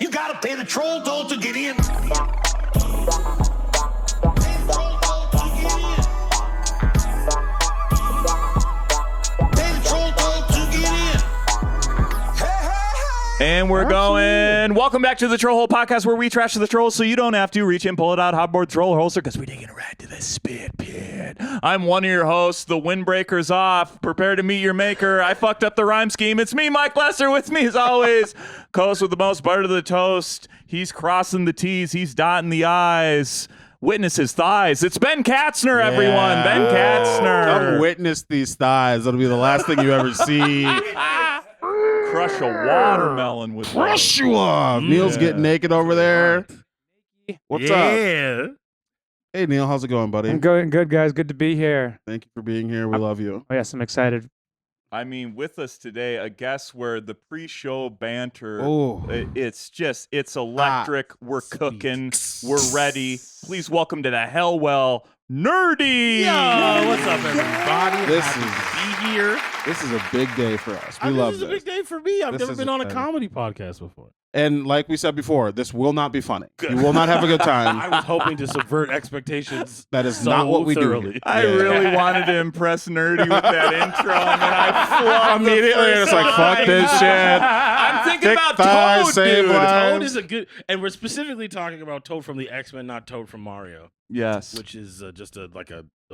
You gotta pay the troll toll to get in. And we're going. Welcome back to the Trollhole Podcast, where we trash the trolls so you don't have to. Reach in, pull it out, hotboard, troll holster, because we're taking a ride to the spit pit. I'm one of your hosts. The windbreaker's off. Prepare to meet your maker. I fucked up the rhyme scheme. It's me, Mike Lesser. With me, as always, co-host with the most butter to the toast. He's crossing the T's. He's dotting the I's. Witness his thighs. It's Ben Katzner, everyone. Ben Katzner. Come witness these thighs. That'll be the last thing you ever see. Crush a watermelon with Crush you up. Neil's getting naked over there. What's up? Hey, Neil. How's it going, buddy? I'm going good, guys. Good to be here. Thank you for being here. We love you. Oh, yes, I'm excited. I mean, with us today, a guest where the pre-show banter, it's electric. We're cooking. We're ready. Please welcome to the Hellwell, Nur-D. Yo, what's up, everybody? Happy to be here. This is a big day for us. We love this. This is a big day for me. I've never been on a comedy podcast before. And like we said before, this will not be funny. Good. You will not have a good time. I was hoping to subvert expectations. That is not what we thoroughly. do. I really wanted to impress Nur-D with that intro, and then I flubbed immediately. It's like, fuck this shit. I'm thinking Thick about thighs, Toad, save dude. lives. Toad is a good, and we're specifically talking about Toad from the X-Men, not Toad from Mario. Yes. Which is just a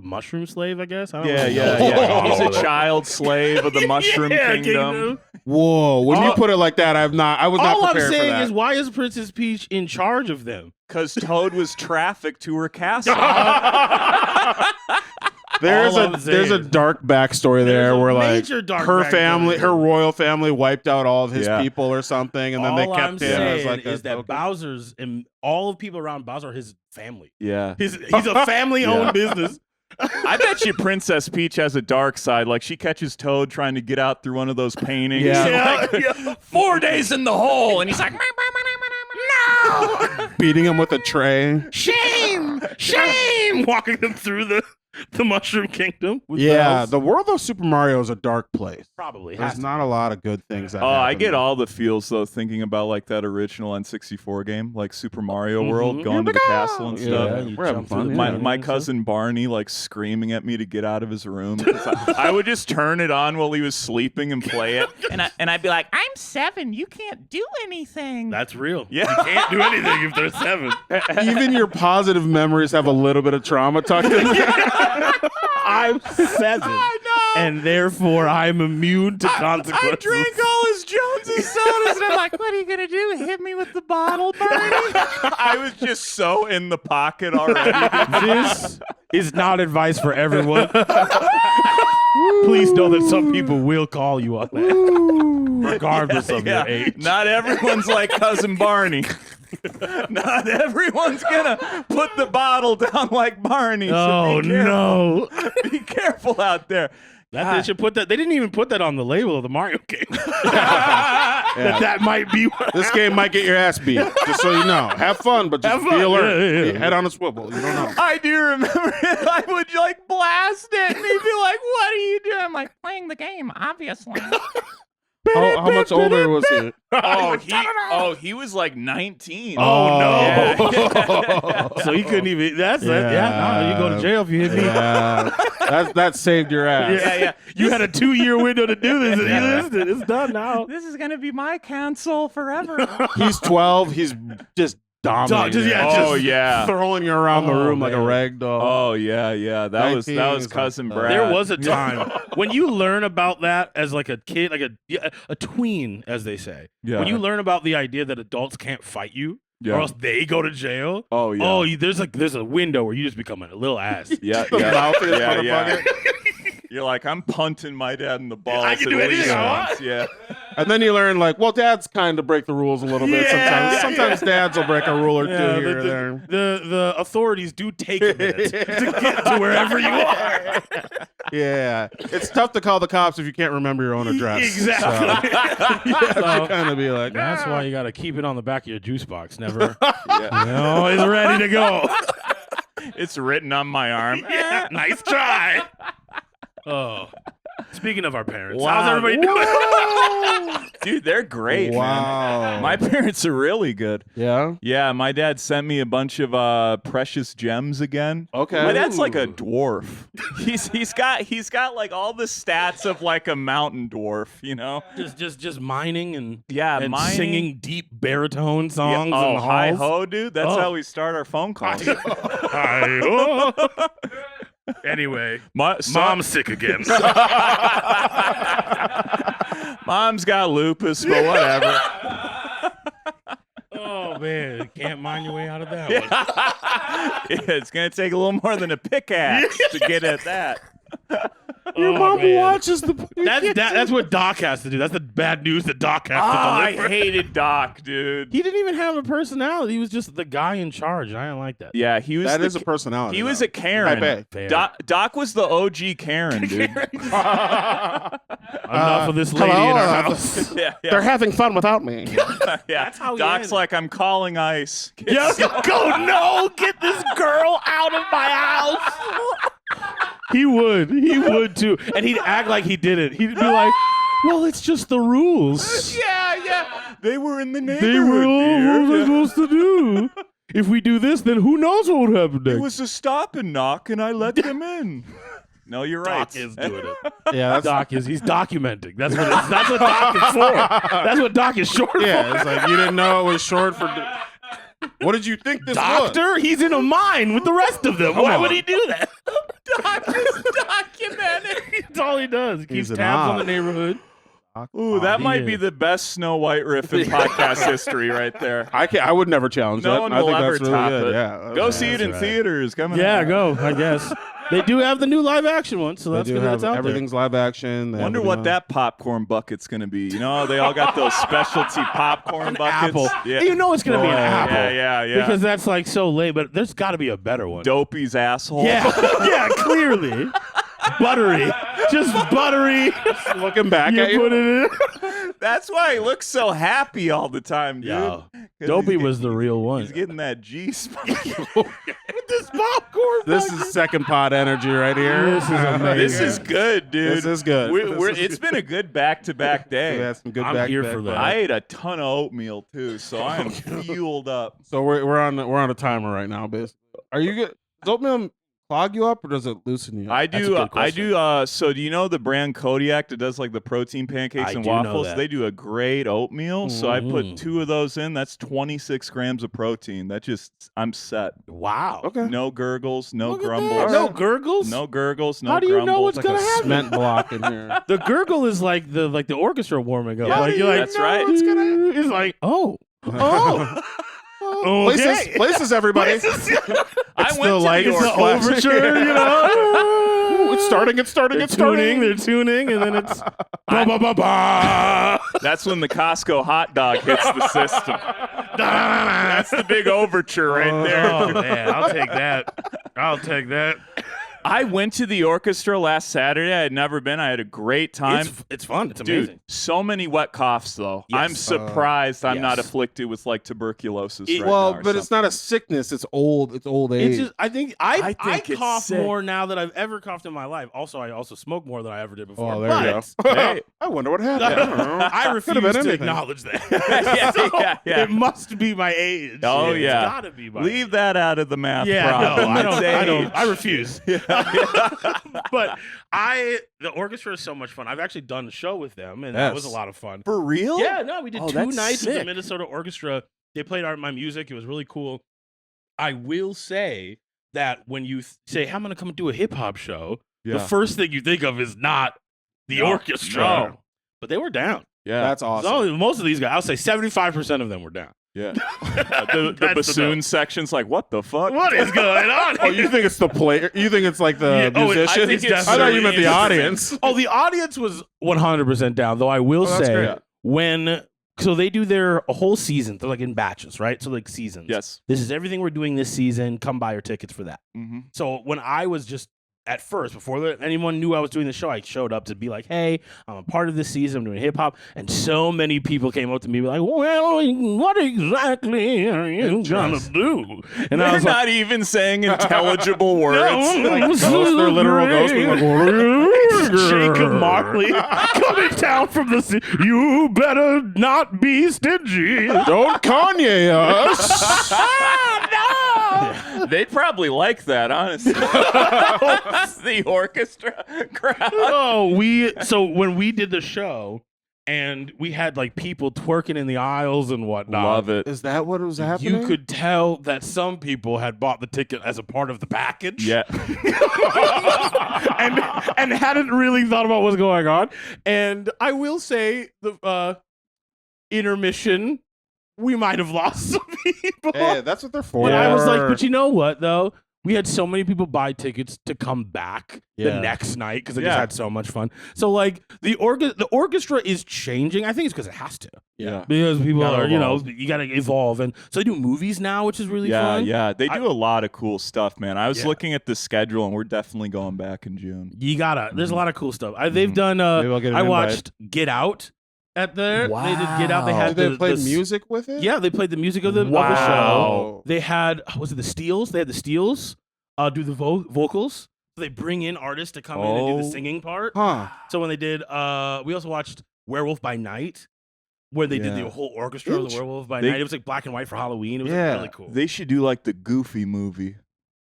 mushroom slave, I guess. I don't know. Yeah. He's a child slave of the Mushroom Kingdom. Whoa! When you put it like that, I was not prepared for that. All I'm saying is, why is Princess Peach in charge of them? Because Toad was trafficked to her castle. There's a dark backstory there where like her family, her royal family wiped out all of his people or something, and then they kept him as like that Bowser's and all of people around Bowser are his family. Yeah. He's a family-owned business. I bet you Princess Peach has a dark side. Like she catches Toad trying to get out through one of those paintings. Yeah. 4 days in the hole, and he's like, no! Beating him with a tray. Shame! Walking them through the Mushroom Kingdom. Yeah, the world of Super Mario is a dark place. Probably. There's not a lot of good things that happen. I get all the feels, though, thinking about like that original N64 game, like Super Mario World, going to the castle and stuff. We're having fun. My cousin Barney, like, screaming at me to get out of his room. I would just turn it on while he was sleeping and play it. And I'd be like, I'm 7. You can't do anything. That's real. Yeah. You can't do anything if they're 7. Even your positive memories have a little bit of trauma tucked in. I'm 7, and therefore I'm immune to consequences. I drank all his Jones's sodas, and I'm like, what are you going to do? Hit me with the bottle, Barney? I was just so in the pocket already. This is not advice for everyone. Please know that some people will call you on that, regardless of your age. Not everyone's like Cousin Barney. Not everyone's gonna put the bottle down like Barney. Oh, no. Be careful out there. They should put that. They didn't even put that on the label of the Mario game. That might be what this game might get your ass beat. Just so you know, have fun, but just be alert. Head on a swivel. You don't know. I do remember it. I would like blast it, and he'd be like, "What are you doing?" I'm like, "Playing the game, obviously." How much older was he? He was like 19. Oh, no. Yeah. So he couldn't even. That's it. Yeah, no, you go to jail if you hit me. That saved your ass. Yeah. You had a 2-year window to do this, and you missed it. It's done now. This is gonna be my counsel forever. He's 12. He's just dominating. Just throwing you around the room like a rag doll. Oh yeah. That was Cousin Brad. There was a time when you learn about that as like a kid, like a tween, as they say. Yeah. When you learn about the idea that adults can't fight you, or else they go to jail. Oh yeah. Oh, there's a window where you just become a little ass. Yeah. You're like, I'm punting my dad in the balls. I can do anything I want. Yeah. And then you learn, like, well, dads kind of break the rules a little bit sometimes. Sometimes dads will break a rule or two here or there. The authorities do take a minute to get to wherever you are. Yeah. It's tough to call the cops if you can't remember your own address. Exactly. So kind of be like, that's why you got to keep it on the back of your juice box. Never. Always ready to go. It's written on my arm. Nice try. Oh. Speaking of our parents, Wow. how's everybody doing? Dude, they're great. Wow. Man. My parents are really good. Yeah. Yeah, my dad sent me a bunch of precious gems again. Okay. My dad's like a dwarf. He's got like all the stats of like a mountain dwarf, you know? Just mining and Mining. singing deep baritone Yeah, songs. in the hi halls. ho, dude. That's how we start our phone calls. Hi-ho. Anyway, mom's sick again. Mom's got lupus, but whatever. Oh man, can't mine your way out of that one. Yeah, it's gonna take a little more than a pickaxe to get at that. Your mom watches the. That's what Doc has to do. That's the bad news that Doc has to I deliver. hated Doc, dude. He didn't even have a personality. He was just the guy in charge, and I didn't like that. Yeah, he was. That is a personality. He was though. a Karen. I bet. Doc was the OG Karen, dude. Enough of this lady in our house. Yeah. They're having fun without me. Yeah. That's how he Doc's ended. like, I'm calling ICE. Yes, go no, get this girl out of my house. He would too, and he'd act like he did it. He'd be like, "Well, it's just the rules. Yeah. They were in the neighborhood. They were all dear. what was I supposed to do? If we do this, then who knows what would happen It next?" was a stop and knock, and I let them in. No, you're right. Doc is doing it. Yeah, that's He's documenting. That's what Doc is for. That's what Doc is short yeah. for. It's like you didn't know it was short for. What did you think this was? Doctor, he's in a mine with the rest of them. Why on. would he do that? Doc is documented. That's all he does. He keeps He's an tabs on op. the neighborhood. Ooh, that he might is. be the best Snow White riff in podcast history right there. I would never challenge No that. one I will think ever that's really top good. it. Yeah. Go see it in right. theaters. Coming Yeah, out. go, I guess. They do have the new live action one, so They that's do good have that's out everything's live action. They have Wonder the what new- that popcorn bucket's gonna be. You know, they all got those specialty popcorn buckets. Apple. Yeah. You know it's going to be an apple. Yeah. Because that's like so late, but there's got to be a better one. Dopey's asshole. Yeah, yeah, clearly. Buttery. Just buttery. Looking back You at you. put it in. That's why he looks so happy all the time, dude. Yeah. 'Cause Dopey he's was the real one. He's getting that G spot. With this popcorn. This is second pod energy right here. This is amazing. This is good, dude. This is good. It's been a good back-to-back day. We had some good I'm back here back for back. that. I ate a ton of oatmeal too, so I am fueled up. So we're on a timer right now, Biz. Are you good? Does oatmeal clog you up or does it loosen you up? I That's a do. good question. So do you know the brand Kodiak that does like the protein pancakes I and do know waffles? that. They do a great oatmeal. So I put Mhm. 2 of those in. That's 26 grams of protein. I'm set. Wow. Okay. No gurgles, no Look at grumbles. that. No gurgles? No gurgles, no How do you know grumbles. what's going to happen? Cement block in here. The gurgle is like the orchestra warming up. Yeah, like you're like, that's right. It's gonna. It's like, oh. Okay. Places, everybody. I It's went the to light, the it's The the flash. overture, you know. Ooh, it's starting. They're tuning, and then it's ba ba ba ba. That's when the Costco hot dog hits the system. That's the big overture right there. Oh man, I'll take that. I went to the orchestra last Saturday. I had never been. I had a great time. It's fun. It's Dude, amazing. so many wet coughs though. Yes. I'm surprised I'm not yes. afflicted with like tuberculosis right Well, now or but it's something. not a sickness. It's old. It's old age. It's just, I think I it's cough sick. more now than I've ever coughed in my life. Also, I also smoke more than I ever did before. Oh, there you but go. Hey. I wonder what happened. I don't know. I Could've refuse been to anything. acknowledge that. Yeah, So, yeah. It must be my age. Oh, It's yeah. gotta be my Leave age. that out of the math Yeah, problem. no, It's I don't. age. I refuse. But the orchestra is so much fun. I've actually done a show with them, and that Yes. was a lot of fun. For real? Yeah, no, we did Oh, 2 that's nights with the sick. Minnesota Orchestra. They played my music. It was really cool. I will say that when you say, "Hey, I'm going to come and do a hip hop show," the first thing you think of is not the No, orchestra. no. But they were down. Yeah. That's awesome. So most of these guys, I'll say 75% of them were down. Yeah. The That's bassoon dope. section's like, what the fuck? What is going on? Oh, you think it's the player? You think it's like the Yeah, oh, I musician? think it's I thought you meant the 30%. audience. Oh, the audience was 100% down, though I will that's say great. so they do their whole season. They're like in batches, right? So like seasons. Yes. This is everything we're doing this season. Come buy your tickets for that. Mm-hmm. So when I was just at first, before anyone knew I was doing the show, I showed up to be like, hey, I'm a part of this season. I'm doing hip hop. And so many people came up to me like, well, what exactly are you going to do? And They're I was not even saying intelligible words. They're literal ghosts. Jacob Marley coming down from the sea. You better not be stingy. Don't Kanye us. They'd probably like that, honestly. The orchestra crowd. So when we did the show and we had like people twerking in the aisles and whatnot. Love it. Is that what was happening? You could tell that some people had bought the ticket as a part of the package. Yeah. and hadn't really thought about what's going on. And I will say the intermission, we might have lost some people. Hey, that's what they're for. But I was like, but you know what, though? We had so many people buy tickets to come back the Yeah. next night because they just had so much fun. So, like, the orchestra is changing. I think it's because it has to. Yeah. Because people Gotta are, evolve. you got to evolve. And so they do movies now, which is really Yeah, fun. yeah. They do a lot of cool stuff, man. I was Yeah. looking at the schedule, and we're definitely going back in June. You got to. There's a lot of cool stuff. They've done, Maybe I'll get an I invite. watched Get Out at there. They did Get Out. They had Did they play the music with it? Yeah, they played the music of the show. Wow. They had, was it the Steels? They had the Steels do the vocals. So they bring in artists to come in and do the singing part. Huh. So when they did, we also watched Werewolf by Night, where they did the whole orchestra of the Werewolf by Night. It was like black and white for Halloween. It was like, really cool. They should do like the Goofy movie.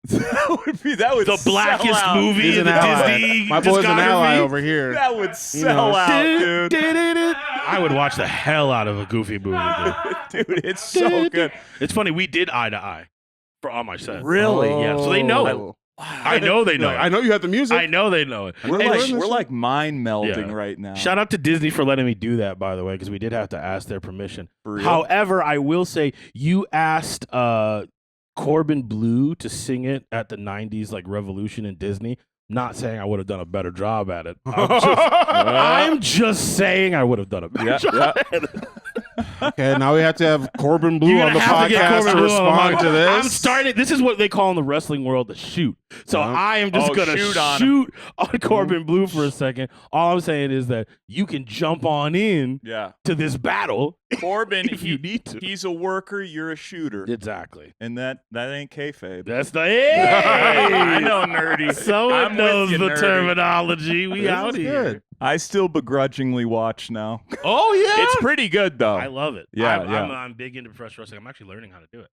that would the sell blackest out. movie He's in an the ally. Disney My boy's an ally discography. over here. That would sell out, dude. I would watch the hell out of a Goofy movie, dude. Dude, it's so good. It's funny, we did eye to eye for all my sets. Really? Yeah, so they know it. I know they know it. I know you have the music. I know they know it. We're And like mind melding Yeah. right now. shout out to Disney for letting me do that, by the way, because we did have to ask their permission. For real? However, I will say you asked Corbin Bleu to sing it at the 90s like Revolution in Disney. Not saying I would have done a better job at it. I'm just saying I would have done a better job at it. Okay, now we have to have Corbin Bleu You're on the gonna have to get podcast Corbin to Bleu on the respond podcast. to this. I'm starting. This is what they call in the wrestling world the shoot. So I am just gonna shoot on Corbin Bleu for a second. All I'm saying is that you can jump on in Yeah. to this battle Corbin, if you need to. he's a worker, you're a shooter. Exactly. And that ain't kayfabe. That's the I know, nerdy. Someone I'm with knows you, the nerdy. terminology. We This out is here. good. I still begrudgingly watch now. Oh yeah, It's pretty good though. I love it. Yeah, I'm big into professional wrestling. I'm actually learning how to do it.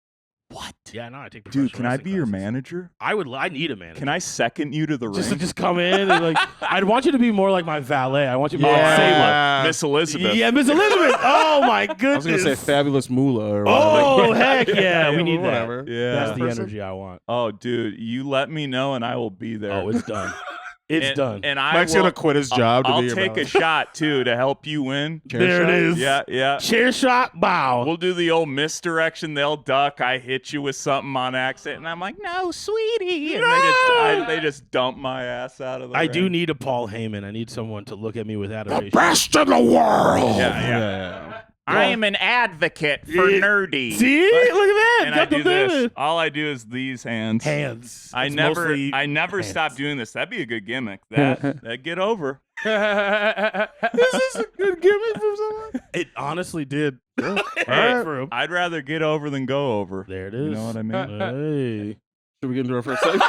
What? Yeah, no, I take. Dude, professional can I wrestling be your classes. manager? I need a manager. Can I second you to the just to ring? just come in and like I'd want you to be more like my valet. I want you to be like Yeah. Miss Elizabeth. Yeah, Miss Elizabeth. Oh my goodness. I was gonna say Fabulous Moolah or Oh whatever. heck yeah, we need whatever. that. Yeah. That's the Person? energy I want. Oh, dude, you let me know and I will be there. Oh, it's done. It's done. And I Mike's will, gonna quit his job to I'll be your take a valet. shot too to help you win. Chair there shot? it is. Yeah, yeah. Chair shot. Bow. We'll do the old misdirection. They'll duck. I hit you with something on accident, and I'm like, "No, sweetie," and they just dump my ass out of the I ring. do need a Paul Heyman. I need someone to look at me with adoration. Best in the world. Yeah. I am an advocate for Yeah. Nur-D. See, look at that. And Got I the do this. thing. All I do is these hands. Hands. I It's never mostly stop hands. doing this. That'd be a good gimmick. That get over. Is this a good gimmick from someone? It honestly did. right. For him. I'd rather get over than go over. There it You is. know what I mean? Hey. Should we get into our first segment?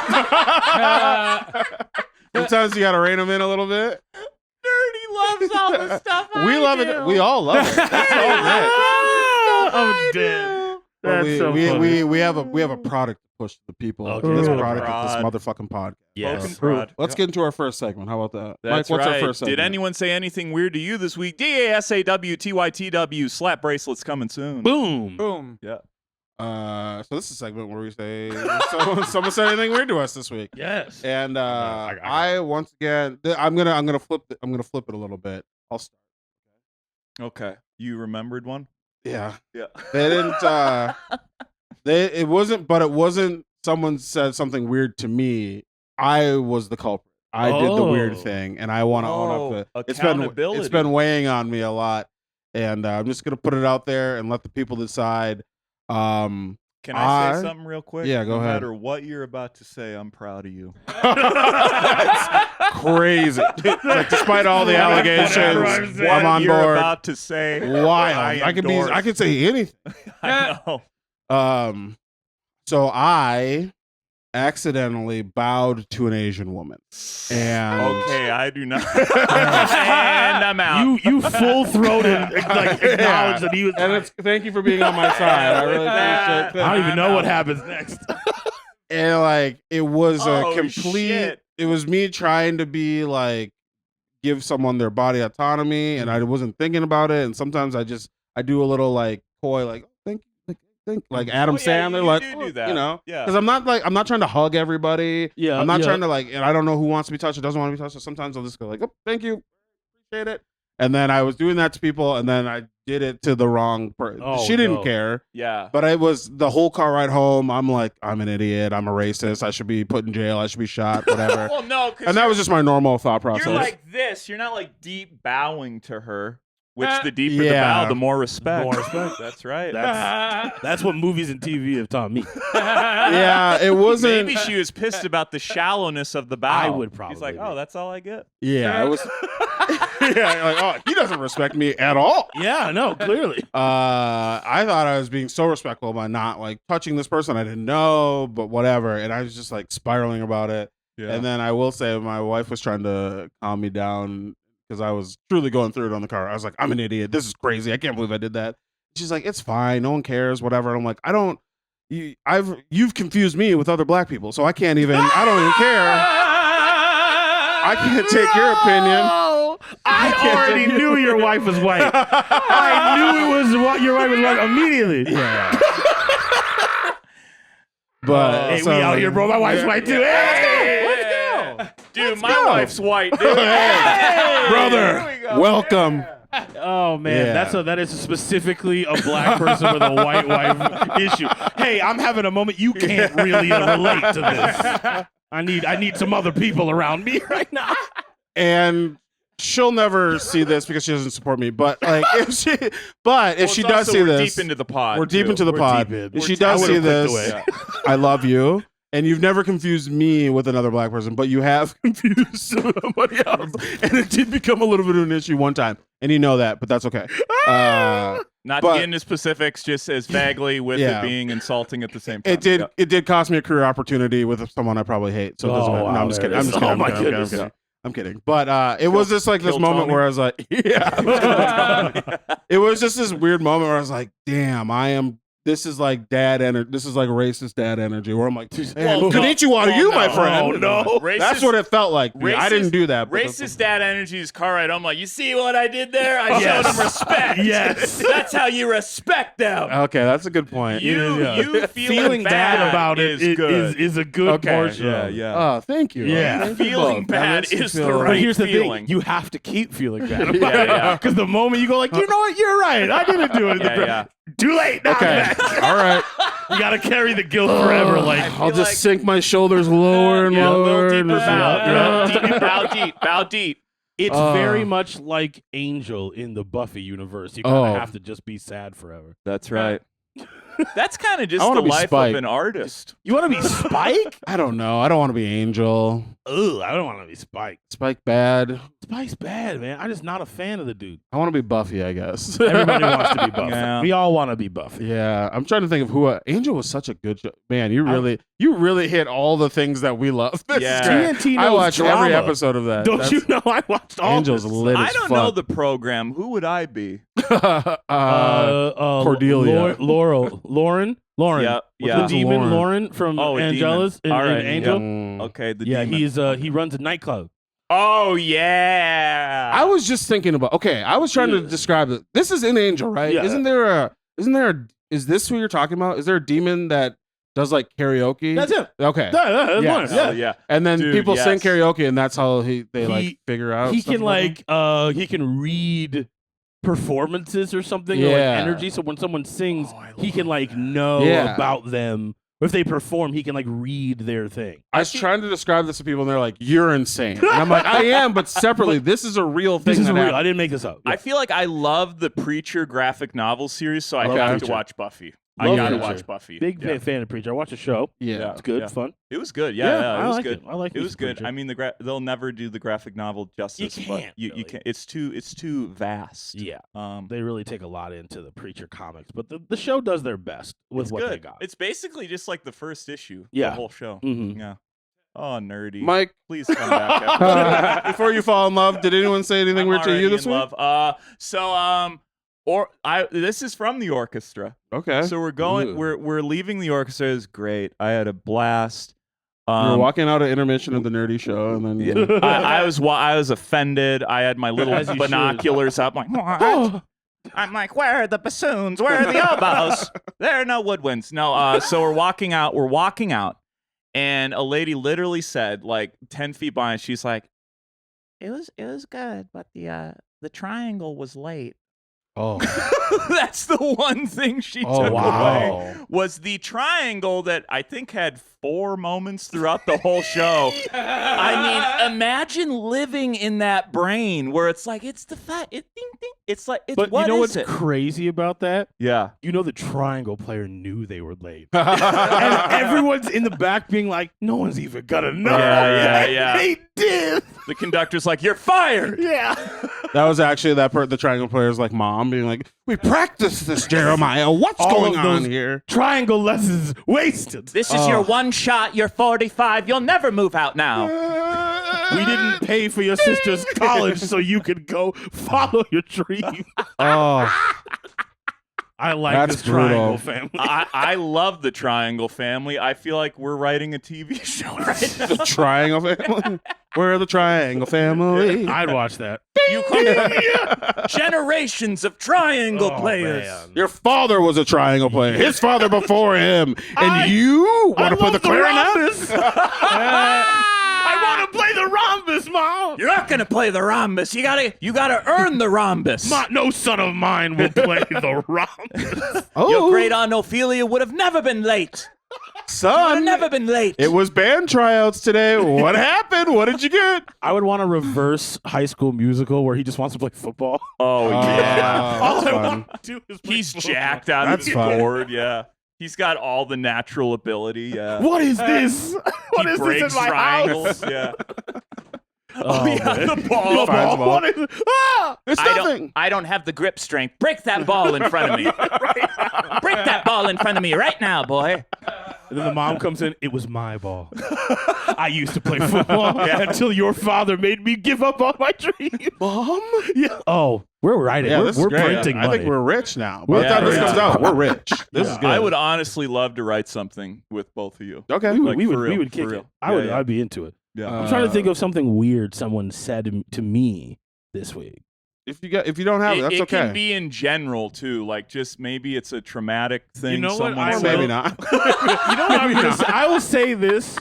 Sometimes you gotta rein them in a little bit. Nerdy loves all the stuff. We love it. We all love it. It's all great. I'm dead. But That's so funny. we have a product to push to the people. Okay. This Ooh. product is this Prod. motherfucking podcast. Yes. Let's get into our first segment. How about that? That's Mike, what's right. our first segment? Did anyone say anything weird to you this week? DASAWTYTW. Slap bracelets coming soon. Boom. Boom. Yeah. So this is a segment where we say someone said anything weird to us this week. Yes. And I once again I'm gonna flip it a little bit. I'll start. Okay. You remembered one? Yeah. Yeah. They didn't it wasn't someone said something weird to me. I was the culprit. I did the weird Oh. thing, and I want to own up to it. Accountability. It's been weighing on me a lot, and I'm just gonna put it out there and let the people decide. Can Can I say something real quick? Yeah, go ahead. No matter what you're about to say, I'm proud of you. Crazy. Like, despite all the allegations, I'm on you're board. About to say Wild. I could say anything. I know. So I accidentally bowed to an Asian woman. And okay, I do not. And I'm out. You full-throated like acknowledge that he was. And thank you for being on my side. I really appreciate it. I don't even know what happens next. And like it was a Oh, complete. shit. It was me trying to be like give someone their body autonomy, and I wasn't thinking about it. And sometimes I do a little like coy, like thank like Adam Sandler, like do that. you know, Yeah. because I'm not trying to hug everybody. Yeah, I'm not trying to like, and I don't know who wants to be touched or doesn't want to be touched. So sometimes I'll just go like, oh, thank you, appreciate it. And then I was doing that to people, and then I did it to the wrong person. Oh, she didn't no. care. Yeah. But it was the whole car ride home. I'm like, I'm an idiot. I'm a racist. I should be put in jail. I should be shot. Whatever. Well, no, And that was just my normal thought process. you're like this. You're not like deep bowing to her. Which the deeper the Yeah. bow, the more respect. More respect. That's right. That's what movies and TV have taught me. Yeah, it wasn't. Maybe she was pissed about the shallowness of the bow. I would probably He's like, be. oh, that's all I get. Yeah, it was. Yeah, like, oh, he doesn't respect me at all. Yeah, no, clearly. I thought I was being so respectful by not like touching this person I didn't know, but whatever. And I was just like spiraling about it. Yeah. And then I will say, my wife was trying to calm me down because I was truly going through it on the car. I was like, I'm an idiot. This is crazy. I can't believe I did that. She's like, it's fine. No one cares. Whatever. And I'm like, you've confused me with other black people, so I don't even care. I can't take your opinion. I already knew your wife was white. I knew it was what your wife was white immediately. Yeah. But Hey, we out here, bro. My wife's white too. Hey! Dude, my wife's white, dude. brother, Here we go. welcome. Oh man, Yeah. that is specifically a black person with a white wife issue. Hey, I'm having a moment. You can't really relate to this. I need some other people around me right now. And she'll never see this because she doesn't support me. But like, if she does see we're this, deep into the pod. we're deep too. into the We're pod. deep in. If she I does see would've clicked this, away. I love you. And you've never confused me with another black person, but you have confused somebody else. And it did become a little bit of an issue one time. And you know that, but that's okay. Not to but- get into specifics, just as vaguely with Yeah. it being insulting at the same time. It did cost me a career opportunity with someone I probably hate. So it doesn't Oh, matter. wow, No, I'm just there kidding. it I'm is. just kidding. Oh, I'm my kidding. I'm goodness. kidding. I'm kidding. But it was just like this Kill moment Tony. where I was like, yeah. It was just this weird moment where I was like, damn, this is like dad energy. This is like racist dad energy. Where I'm like, Well, konnichiwa to you, my friend. Oh, no. That's what it felt like. I didn't do that. but Racist dad energy's car ride. I'm like, you see what I did there? I showed him respect. Yes. That's how you respect them. Okay, that's a good point. You Feeling bad about it is good. is a good Okay. portion. yeah. Oh, thank you. Yeah. Thank you Feeling both. That bad makes me is the feel- right But here's the feeling. thing: you have to keep feeling bad about Yeah. it. Because the moment you go like, you know what, you're right, I didn't do it. Yeah. Too late. Now Okay. I'm back. All right. You got to carry the guilt forever. Like, I'll just like- sink my shoulders lower and Yeah, a lower. little and deeper just- bow. Bow deep. Bow deep. it's Oh. very much like Angel in the Buffy universe. You kind of Oh. have to just be sad forever. That's right. That's kind of just I wanna the be life Spike. of an artist. You want to be Spike? I don't know. I don't want to be Angel. Ugh, I don't want to be Spike. Spike bad. Spike's bad, man. I'm just not a fan of the dude. I want to be Buffy, I guess. Everybody wants to be Buffy. Yeah. We all want to be Buffy. Yeah, I'm trying to think of who. Angel was such a good show. Man, you really hit all the things that we love. This Yeah. is great. TNT I knows watched every drama. episode of that. Don't you know I watched all Angel's this? lit I as don't know fuck. the program. Who would I be? Cordelia. Lauren. Yeah, What's yeah. the demon Lauren? Lauren from Oh, a Angelus demon. and, All right, and Angel? Mm. Okay, the Yeah, demon. he runs a nightclub. Oh yeah. I was just thinking about. Okay, I was trying to describe it. This is in Angel, right? Yeah. Is this who you're talking about? Is there a demon that does like karaoke? That's it. Okay. That's Yeah. Lauren. Oh, yeah. And then Dude, people sing yes. karaoke, and that's how they like figure out. He stuff can about he can read performances or something or like Yeah. energy. So when someone sings, he can like know Yeah. about them. Or if they perform, he can like read their thing. I was trying to describe this to people, and they're like, "You're insane." And I'm like, "I am," but separately. This is a real thing. This is that real. happened. I didn't make this up. I feel like I love the Preacher graphic novel series, so I Okay. have to Preacher. watch Buffy. I Love gotta Preacher. watch Buffy. Big Yeah. fan of Preacher. I watched the show. Yeah. It's good, Yeah. fun. It was good. Yeah, I it was like good. it. I like It was good. Preacher. I mean, they'll never do the graphic novel justice. but can't, you really. can't. It's too vast. Yeah, Um, they really take a lot into the Preacher comics, but the show does their best with it's what good. they got. It's basically just like the first issue. Yeah. The whole show. Mhm. Yeah. Oh, nerdy. Mike, Please come back. After before you fall in love, did anyone say anything I'm weird to you already this in week? love. This is from the orchestra. Okay. So we're going. Ooh. We're leaving the orchestra. It's great. I had a blast. You were walking out of intermission of the Nerdy show, and then you I was offended. I had my little As you should. binoculars up. Like, what? I'm like, where are the bassoons? Where are the oboes? There are no woodwinds. No. So we're walking out. And a lady literally said, like 10 feet behind, she's like, it was good, but the triangle was late. Oh, That's the one thing she Oh, took wow. away was the triangle that I think had 4 moments throughout the whole show. I mean, imagine living in that brain where it's like it's the fact it ding ding. It's like it's but what you know is what's it? crazy about that? Yeah. You know the triangle player knew they were late, and everyone's in the back being like, "No one's even gonna know." Yeah. They did. The conductor's like, "You're fired." Yeah. that was actually the triangle player's like mom being like, "We practiced this, Jeremiah. What's All going of on those- here?" Triangle lessons wasted. This is your one shot. You're 45. You'll never move out now. We didn't pay for your sister's college so you could go follow your dream. Oh, I like That's this triangle brutal. family. I love the Triangle Family. I feel like we're writing a TV show right now. the triangle family. We're the triangle family. I'd watch that. You come from generations of triangle Oh, players. man. Your father was a triangle player. His father before him, and you want to play the clarinet? I want to play the rhombus, Mom. You're not gonna play the rhombus. You gotta earn the rhombus. No son of mine will play the rhombus. Oh, Your great aunt Ophelia would have never been late. Would have son, never been late. it was band tryouts today. What happened? What did you get? I would want a reverse High School Musical where he just wants to play football. Oh yeah. All that's I fun. want to do is play He's football. jacked out That's of fun. his board. Yeah. He's got all the natural ability. Yeah. What is this? What he is breaks this in my triangles. house? Yeah. Oh, yeah, man. the ball. Finds the ball. What is ah! It's I nothing. don't have the grip strength. Break that ball in front of me. Break that ball in front of me right now, boy. And then the mom comes in. It was my ball. I used to play football until your father made me give up on my dream. Mom? Yeah. Oh, we're writing. Yeah, we're this is we're great. printing I money. think we're rich now. By the Yeah, time this yeah. comes out, we're rich. This is good. I would honestly love to write something with both of you. Okay. we would, like, we for would, real, we would for kick real. it. I'd be into it. Yeah. I'm trying to think of something weird someone said to me this week. If you don't have it, that's it okay. can be in general too, like just maybe it's a traumatic thing. know what? someone I Or said. maybe not. You know what I'm gonna say? I will say this.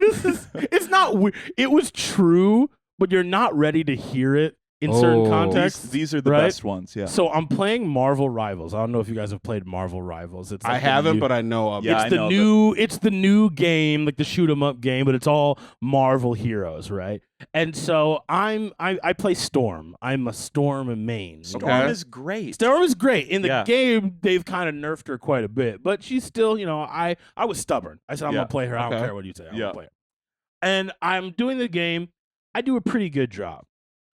It's not weird. It was true, but you're not ready to hear it in certain contexts. These are the right? best ones. Yeah. So I'm playing Marvel Rivals. I don't know if you guys have played Marvel Rivals. It's I like the haven't, new- but I know of Yeah, it. I it's the know new it's the new game, like the shoot 'em up game, but it's all Marvel heroes, right? And so I play Storm. I'm a Storm main. Storm Okay. is great. Storm is great. In the Yeah. game, they've kind of nerfed her quite a bit, but she's still, I was stubborn. I said, I'm Yeah. going to play her. I don't Okay. care what you say. I'm Yeah. going to play her. And I'm doing the game. I do a pretty good job.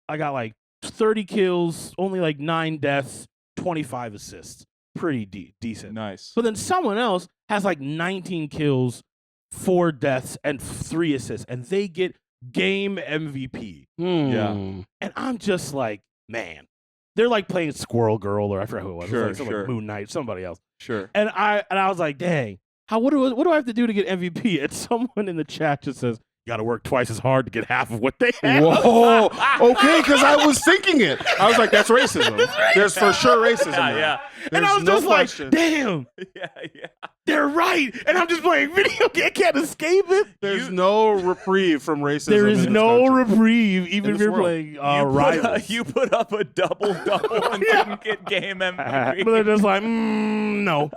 I got like 30 kills, only like 9 deaths, 25 assists. Pretty decent. Nice. So then someone else has like 19 kills, 4 deaths, and 3 assists, and they get game MVP. Yeah. And I'm just like, man, they're like playing Squirrel Girl, or I forgot who it was. Sure, it was like sure. Moon Knight, somebody else. Sure. And I was like, dang, what do I have to do to get MVP? And someone in the chat just says, you got to work twice as hard to get half of what they have. Whoa. Okay, because I was thinking it. I was like, that's racism. There's for sure racism. Yeah, there. yeah. And I There's was no just question. like, damn, Yeah, yeah. they're right. And I'm just playing video game. I can't escape it. There's no reprieve from racism. There is in this no country. reprieve, even In if this you're world. playing Rivals. You put up a double-double and didn't get game MVP. But they're just like, no.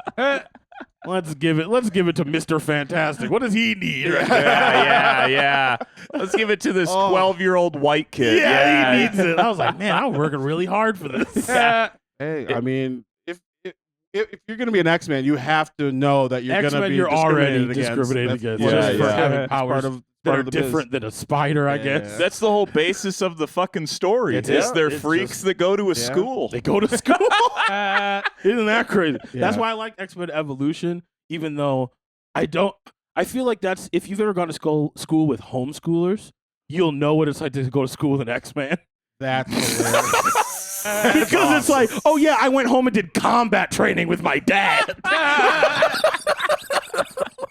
Let's give it to Mr. Fantastic. What does he need? yeah. Let's give it to this 12-year-old white kid. Yeah, he needs it. I was like, man, I'm working really hard for this. Hey, I mean, if you're gonna be an X-Man, you have to know that you're gonna X-Men, be you're already discriminated discriminated against. against. Yeah, just for yeah. having It's powers part of that are the biz. different than a spider, I Yeah, guess. yeah. That's the whole basis of the fucking story. It Is is. they're It's freaks just- that go to a Yeah. school. They go to school. Isn't that crazy? Yeah. That's why I like X-Men Evolution, even though I don't. I feel like that's if you've ever gone to school with homeschoolers, you'll know what it's like to go to school with an X-Man. That's hilarious. Because it's like, oh yeah, I went home and did combat training with my dad.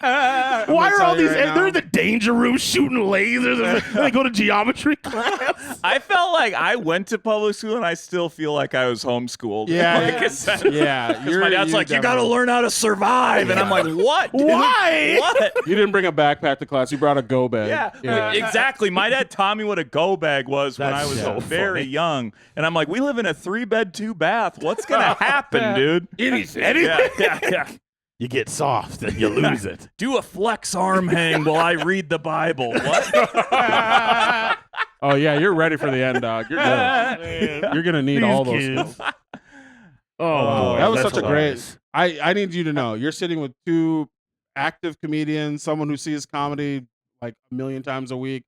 Why are all these? They're in the danger room shooting lasers. And they go to geometry class. I felt like I went to public school and I still feel like I was homeschooled. Yeah. Like I said. Yeah, Because my dad's like, you got to learn how to survive. And I'm like, what? dude? Why? What? You didn't bring a backpack to class. You brought a go bag. Yeah, exactly. My dad taught me what a go bag was when That's I was so very funny. young. And I'm like, we live in a 3-bed, 2-bath. What's going to happen, dude? Anything. Yeah. You get soft and you lose it. Do a flex arm hang while I read the Bible. What? Oh yeah, you're ready for the end, dog. You're good. You're gonna need These all those kids. skills. Oh, that was that's such a hilarious. great. I need you to know you're sitting with two active comedians, someone who sees comedy like a million times a week.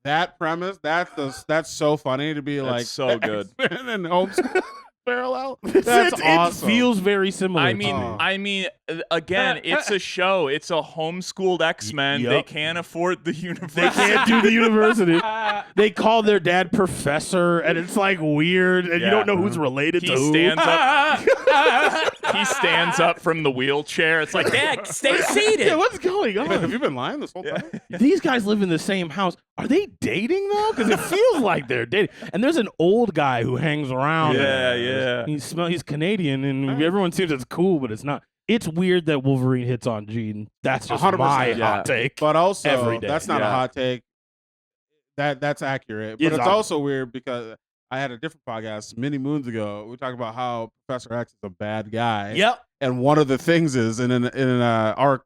That premise, that's so funny to be like so good. X-Men and homeschool parallel. It That's awesome. feels very similar. I to mean, again, it's a show. It's a homeschooled X-Men. Yup. They can't afford the university. They can't do the university. They call their dad professor, and it's like weird, and you Yeah. don't know who's related He to who. stands up. He stands up from the wheelchair. It's like, Dad, stay seated. Yeah, what's going Have on? you been lying this whole time? These guys live in the same house. Are they dating though? Because it feels like they're dating. And there's an old guy who hangs around. Yeah. He's Canadian, and everyone seems it's cool, but it's not. It's weird that Wolverine hits on Jean. That's just 100%, my yeah. hot take. But also, Every day. that's not a Yeah. hot take. That's accurate. But It's it's ob- also weird because I had a different podcast many moons ago. We talked about how Professor X is a bad guy. Yep. And one of the things is in an arc,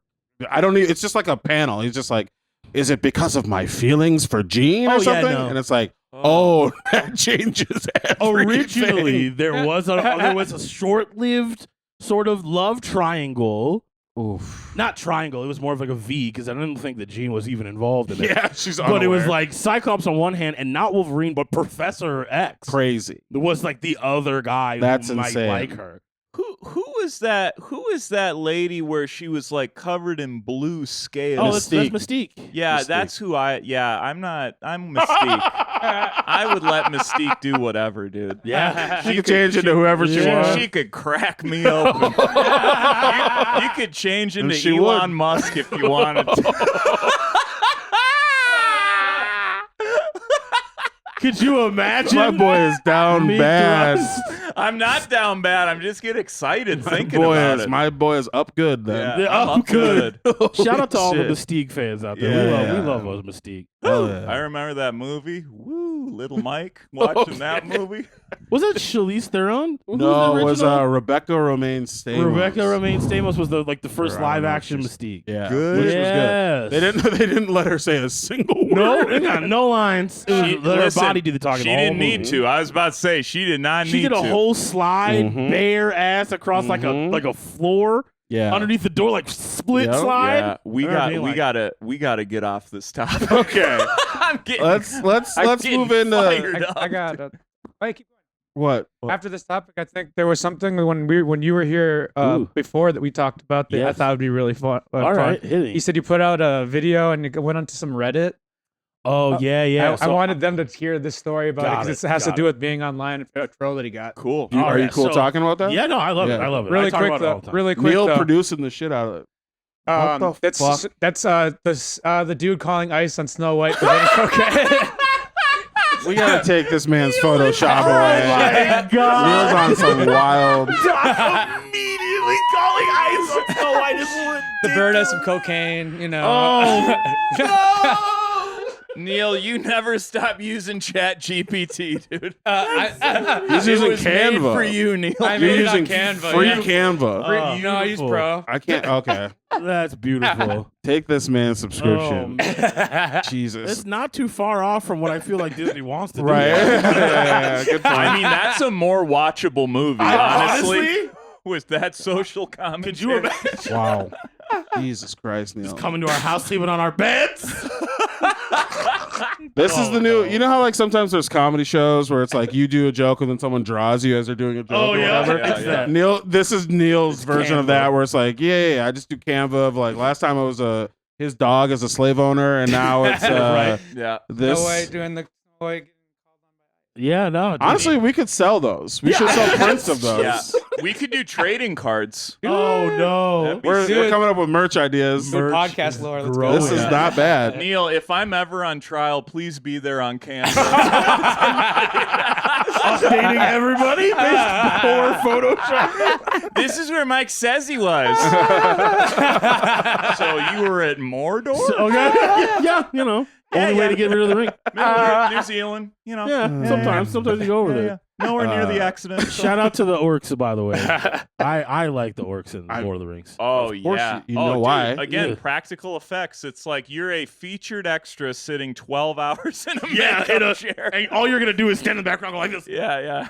I don't need. It's just like a panel. He's just like, is it because of my feelings for Jean Oh, or yeah, something? no. And it's like, oh, that changes everything. Originally, there was a short-lived sort of love triangle. Oof. Not triangle. It was more of like a V because I didn't think that Jean was even involved in it. Yeah, she's But it was unaware. like Cyclops on one hand, and not Wolverine, but Professor X. crazy. It was like the other guy That's who insane. might like her. Who is that? Who is that lady where she was like covered in blue scales? Oh, that's Mystique. yeah, Mystique. that's who I'm Mystique. I would let Mystique do whatever, dude. Yeah. She could change into whoever she wants. She could crack me open. you could change into she Elon would. Musk if you wanted to. Could you imagine? My boy is down Me bad. thrust. I'm not down bad. I'm just get excited thinking boy about is, it. my boy is up good then. Yeah, I'm Oh, up good. Shout out to all the Shit. Mystique fans out there. Yeah. We love those Mystique. Hell yeah. I remember that movie. Woo, Little Mike watching that movie. Was it Charlize Theron? Who No, the it was original? Rebecca Romaine Stamos. Rebecca Romaine Stamos was the first Or I don't live know if action she's- Mystique. Yeah, Good. which was Yes. good. They didn't let her say a single word. No, they got no lines. It was, let Listen, her body do the talking. She the whole didn't need movie. to. I was about to say she did not She need did a to. whole slide, Mhm. bare ass across like a floor Yeah. underneath the door, like split Yep. slide. Yeah, we Or being like- gotta get off this topic. Okay. I'm getting. let's I'm move getting into fired up. I got it. Wait, keep what? going. After this topic, I think there was something when you were here Ooh. before that we talked about that I Yes. thought would be really fun. All right, hit You it. said you put out a video and it went onto some Reddit. Oh yeah. I wanted them to hear this story about it Got because it, it has to got do with being online and a troll that he got. Cool. All Are you right, cool so- talking about that? Yeah, no, I love it. Yeah. I love it. Really I talk quick about it all though. the time. Really quick Neil though. producing the shit out of it. What the that's the dude calling ice on Snow White. Was okay. We gotta take this man's Photoshop away. my God. Neil's on some wild. Immediately calling ice on Snow White is ridiculous. The bird has some cocaine, you know. Oh, Neil, you never stop using Chat GPT, dude. He's It using was made Canva. for you, Neil. I You're made it on using Canva, free yeah. Canva. No, I use beautiful. Pro. I can't. Okay, That's beautiful. take this man's subscription. Oh, Jesus. it's not too far off from what I feel like Disney wants to do. Right. Yeah, good point. I mean, that's a more watchable movie, honestly. Was that social commentary? Could you imagine Wow. Jesus Christ, Neil. coming to our house, sleeping on our beds? This is the new. You know how like sometimes there's comedy shows where it's like you do a joke and then someone draws you as they're doing a joke. Oh or yeah, whatever. Yeah, it's yeah. that. Neil, this is Neil's version of Canva. that, where it's like, yeah, I just do Canva of like last time I was his dog as a slave owner, and now it's Right. Yeah. this. No way doing the no way. Yeah, no. dude. Honestly, we could sell those. We should sell prints of those. Yeah. We could do trading cards. Oh no. That'd be We're coming up with merch ideas. Good Merch podcast is lore. Let's growing. go. This is Yeah. not bad. Neil, if I'm ever on trial, please be there on canvas. Updating everybody before Photoshop. This is where Mike says he was. So you were at Mordor? Okay. Yeah, you know. Only way to get rid of the ring. New Zealand, you know. Yeah, sometimes you go over Yeah, there. yeah. Nowhere near the accident. Shout out to the orcs, by the way. I like the orcs in Lord of the Rings. Oh, Of course yeah. you Oh, know dude, why. Again, Yeah. practical effects. It's like you're a featured extra sitting 12 hours in a Yeah, makeup in a chair. And all you're gonna do is stand in the background go like this. Yeah, yeah.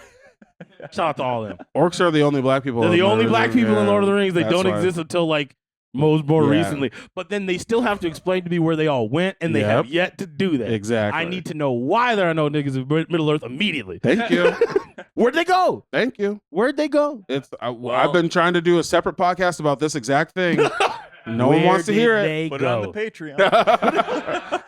Shout out to all of them. Orcs are the only black people. They're the in only black people in yeah. Lord of the Rings. They That's don't why. exist until like more Yeah. recently. But then they still have to explain to me where they all went, and they have Yep. yet to do that. Exactly. I need to know why there are no niggas in Middle Earth immediately. Thank you. Where'd they go? Thank you. Where'd they go? I've been trying to do a separate podcast about this exact thing. No one Where wants to did hear it. they Put go? it on the Patreon.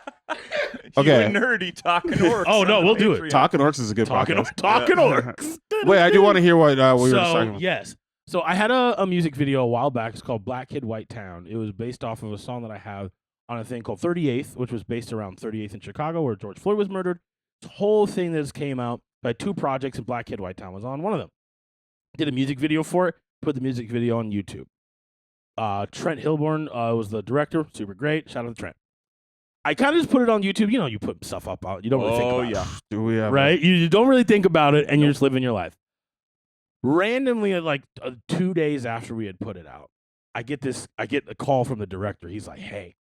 Okay. You and Nur-D talking orcs. Oh, no, on the we'll do it. Patreon. Talking Orcs is a good Talking podcast. orcs. Wait, I do want to hear what we were just talking So about. yes, so I had a music video a while back. It's called Black Kid White Town. It was based off of a song that I have on a thing called 38th, which was based around 38th in Chicago, where George Floyd was murdered. This whole thing that just came out by two projects, and Black Kid White Town was on one of them. Did a music video for it. Put the music video on YouTube. Trent Hilborn was the director. Super great. Shout out to Trent. I kind of just put it on YouTube. You know, you put stuff up. You don't really think Oh, about yeah. it. Do we have Right? You don't really think about it, and you're just living your life. Randomly, like 2 days after we had put it out, I get a call from the director. He's like, "Hey,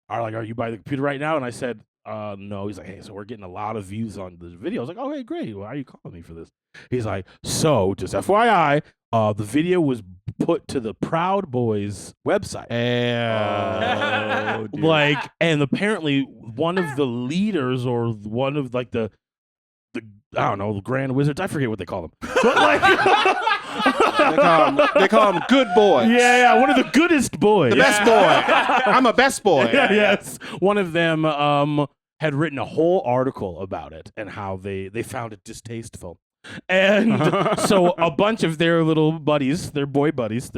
are you by the computer right now?" And I said, "No." He's like, "Hey, so we're getting a lot of views on the video." I was like, "Okay, great. Why are you calling me for this?" He's like, "So, just FYI, the video was put to the Proud Boys website." Oh, dear. Like, and apparently one of the leaders or one of like the I don't know, the Grand Wizards, I forget what they call them, but like they call him good boy. yeah, one of the goodest boys, The best boy. I'm a best boy. yes, one of them had written a whole article about it and how they found it distasteful. And so a bunch of their little buddies, their boyfriends,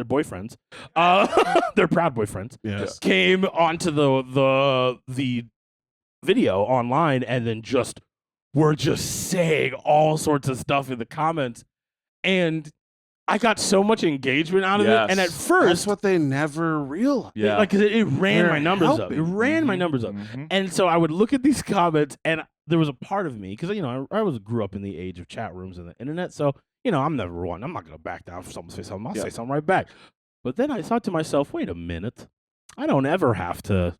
their Proud Boyfriends, Yes. came onto the video online and then were just saying all sorts of stuff in the comments, and I got so much engagement out of Yes. it. And at That's first, what they never realized. Yeah. like 'cause it ran They're my numbers up. It helping. ran my numbers up. Mhm. And so I would look at these comments, and there was a part of me because I grew up in the age of chat rooms and the internet, so I'm never one. I'm not gonna back down for someone to say something. I'll say something right back. But then I thought to myself, wait a minute, I don't ever have to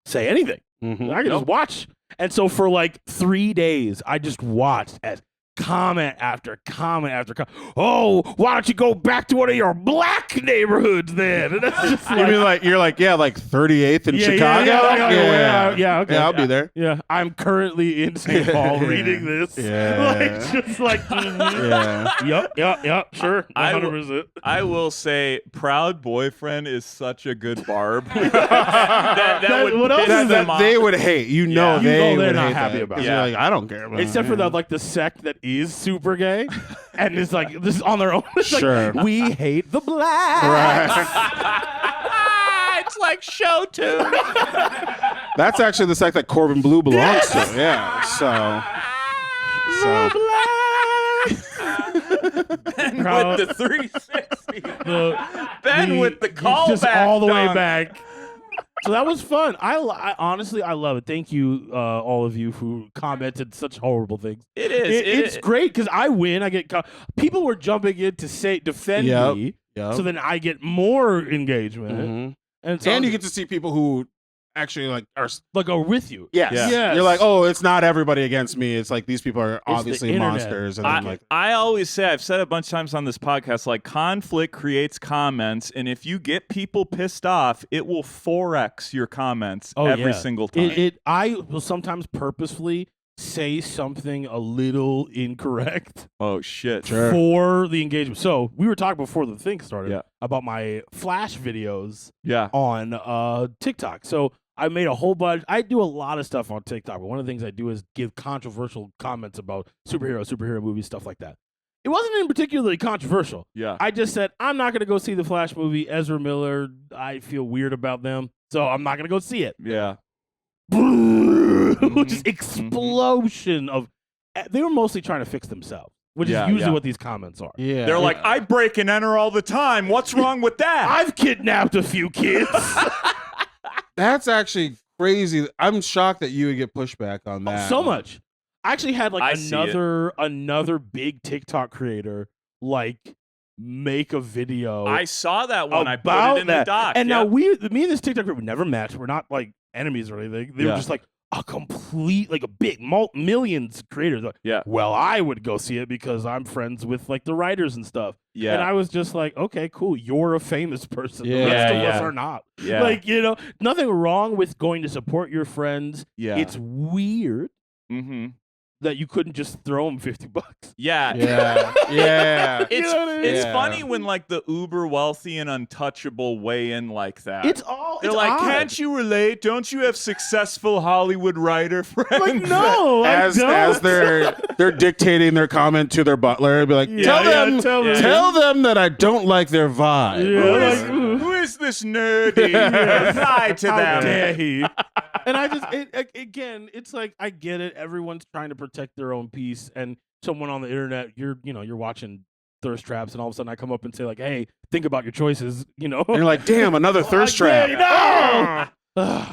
say anything. Mhm. I can just watch. And so for like 3 days, I just watched as comment after comment after comment. Oh, why don't you go back to one of your black neighborhoods then? And that's just You mean like you're like 38th in Chicago? Yeah, okay. Yeah, I'll be there. Yeah, I'm currently in St. Paul reading this. Yeah. Like, just like, Yeah. Yep, sure. I 100%. I will say, Proud Boyfriend is such a good barb. that would what else piss is them that off. They would hate. You know Yeah. they You know they're would not hate happy that, about 'cause it. you're like, I don't care. Man. Except for the sect that is super gay and is like, this is on their own. It's like, Sure. we hate the blacks. It's like show tune. That's actually the sect that Corbin Blue belongs to. Yeah. So Ben Proud- with the 360. The- Ben with the callback. just all the way dunk. back. So that was fun. I honestly, I love it. Thank you, all of you who commented such horrible things. It is. It's great because I win. I get people were jumping in to defend Yep. me, Yep. so then I get more engagement, Mhm. and so And you get to see people who actually like are. Like, are with you. Yes. Yeah. Yes. You're like, oh, it's not everybody against me. It's like these people are the obviously internet. monsters, and then like I always say, I've said it a bunch of times on this podcast, like conflict creates comments, and if you get people pissed off, it will 4x your comments every single time. I will sometimes purposefully say something a little incorrect Oh shit! Sure. for the engagement. So we were talking before the thing started Yeah. about my Flash videos Yeah. on TikTok. So I made a whole bunch. I do a lot of stuff on TikTok, but one of the things I do is give controversial comments about superhero movies, stuff like that. It wasn't even particularly controversial. Yeah. I just said, I'm not going to go see the Flash movie. Ezra Miller, I feel weird about them, so I'm not going to go see it. Yeah. Just explosion of. They were mostly trying to fix themselves, which Yeah, is usually yeah. what these comments are. yeah, They're like, I break and enter all the time. What's wrong with that? I've kidnapped a few kids. that's actually crazy. I'm shocked that you would get pushback on that. So much. I actually had like I see it. another big TikTok creator like make a video. I saw that one. I put about it in the that. doc. And yeah. now me and this TikTok group would never match. We're not like enemies or anything. They were Yeah. just like a complete, like a big millions of creators. Like, Yeah. well, I would go see it because I'm friends with like the writers and stuff. Yeah. And I was just like, okay, cool. You're a famous person. Yeah. The rest of Yeah, us yeah. are not. Yeah. Like, nothing wrong with going to support your friends. yeah. It's weird mm-hmm. that you couldn't just throw them $50. Yeah. Yeah, yeah. It's You know what I mean? it's Yeah. funny when like the uber wealthy and untouchable weigh in like that. It's all. They're it's like, odd. can't you relate? Don't you have successful Hollywood writer friends? Like, no, as they're dictating their comment to their butler, be like, tell them tell them that I don't like their vibe. Yeah, Who like, is, who is this nerdy? Reply to How them. dare he? And I just, again, it's like, I get it. Everyone's trying to protect their own peace. And someone on the internet, you're watching thirst traps, and all of a sudden I come up and say like, hey, think about your choices, And you're like, damn, another thirst trap. No!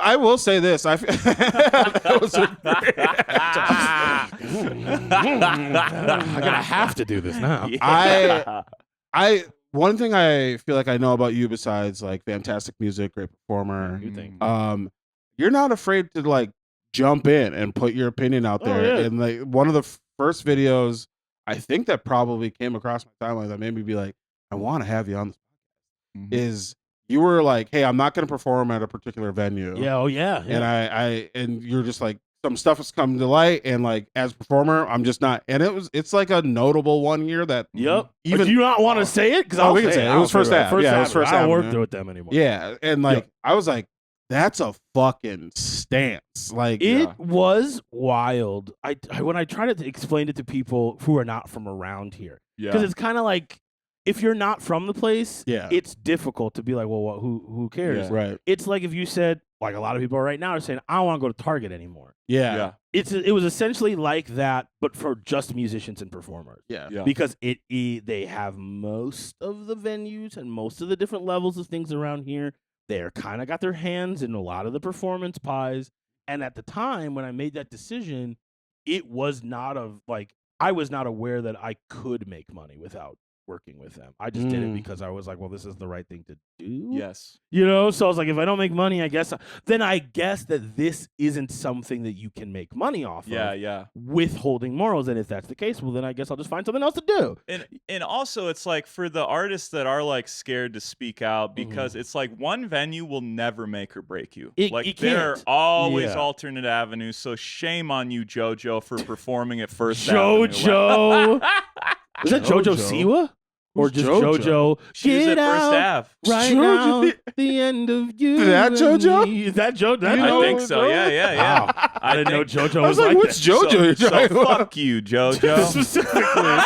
I will say this. That was I'm gonna have to do this now. Yeah. one thing I feel like I know about you besides like fantastic music, great performer. You think? You're not afraid to like jump in and put your opinion out Oh, there. yeah. And like one of the first videos I think that probably came across my timeline that made me be like, I want to have you on this Mhm. is you were like, hey, I'm not going to perform at a particular venue. Yeah. Oh yeah. And and you're just like, some stuff has come to light, and like as a performer, I'm just not. And it's like a notable one year that Yep. even do you not want to say it? Because Oh, we can say it. It was First Ave. Yeah, it was First I don't work Avenue. with them anymore. yeah, and like I was like, that's a fucking stance. Like It was wild. I when I try to explain it to people who are not from around here, because it's kind of like if you're not from the place, Yeah. it's difficult to be like, well, who cares? Yeah. right. It's like if you said, like a lot of people right now are saying, I don't want to go to Target anymore. Yeah. It was essentially like that, but for just musicians and performers. Yeah. Yeah. Because they have most of the venues and most of the different levels of things around here. They're kind of got their hands in a lot of the performance pies. And at the time when I made that decision, it was not I was not aware that I could make money without working with them. I just did it because I was like, well, this is the right thing to do. Yes. So I was like, if I don't make money, I guess that this isn't something that you can make money off Yeah. of Yeah. with holding morals. And if that's the case, well, then I guess I'll just find something else to do. And also it's like for the artists that are like scared to speak out because it's like one venue will never make or break you. Like there are can't. always Yeah. alternate avenues. So shame on you, JoJo, for performing at First Avenue. JoJo. Is that JoJo JoJo? Siwa? Or Who's just JoJo? JoJo? She was Get at First out Ave. right JoJo? now, the end of you. Is that and JoJo? me. Is that JoJo? That I JoJo? think so. Yeah. Yeah. Wow. I didn't know think- JoJo I was like, like what's that. JoJo? So, you're so talking about? fuck you, JoJo. Specifically.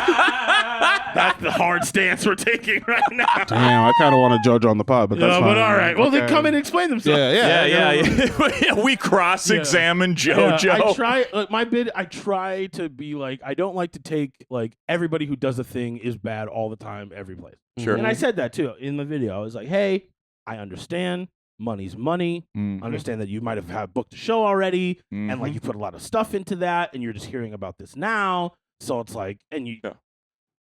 That's the hard stance we're taking right now. Damn, I kind of want a JoJo on the pod, but that's Yeah, fine. but all right. Well, then Okay. come and explain themselves. Yeah. We cross-examine JoJo. Yeah, I try I try to be like, I don't like to take like everybody who does a thing is bad all the time, every place. Sure. And I said that too in the video. I was like, hey, I understand money's money. Mhm. Understand that you might have had booked a show already, and like Mhm. you put a lot of stuff into that, and you're just hearing about this now. So it's like, and you Yeah.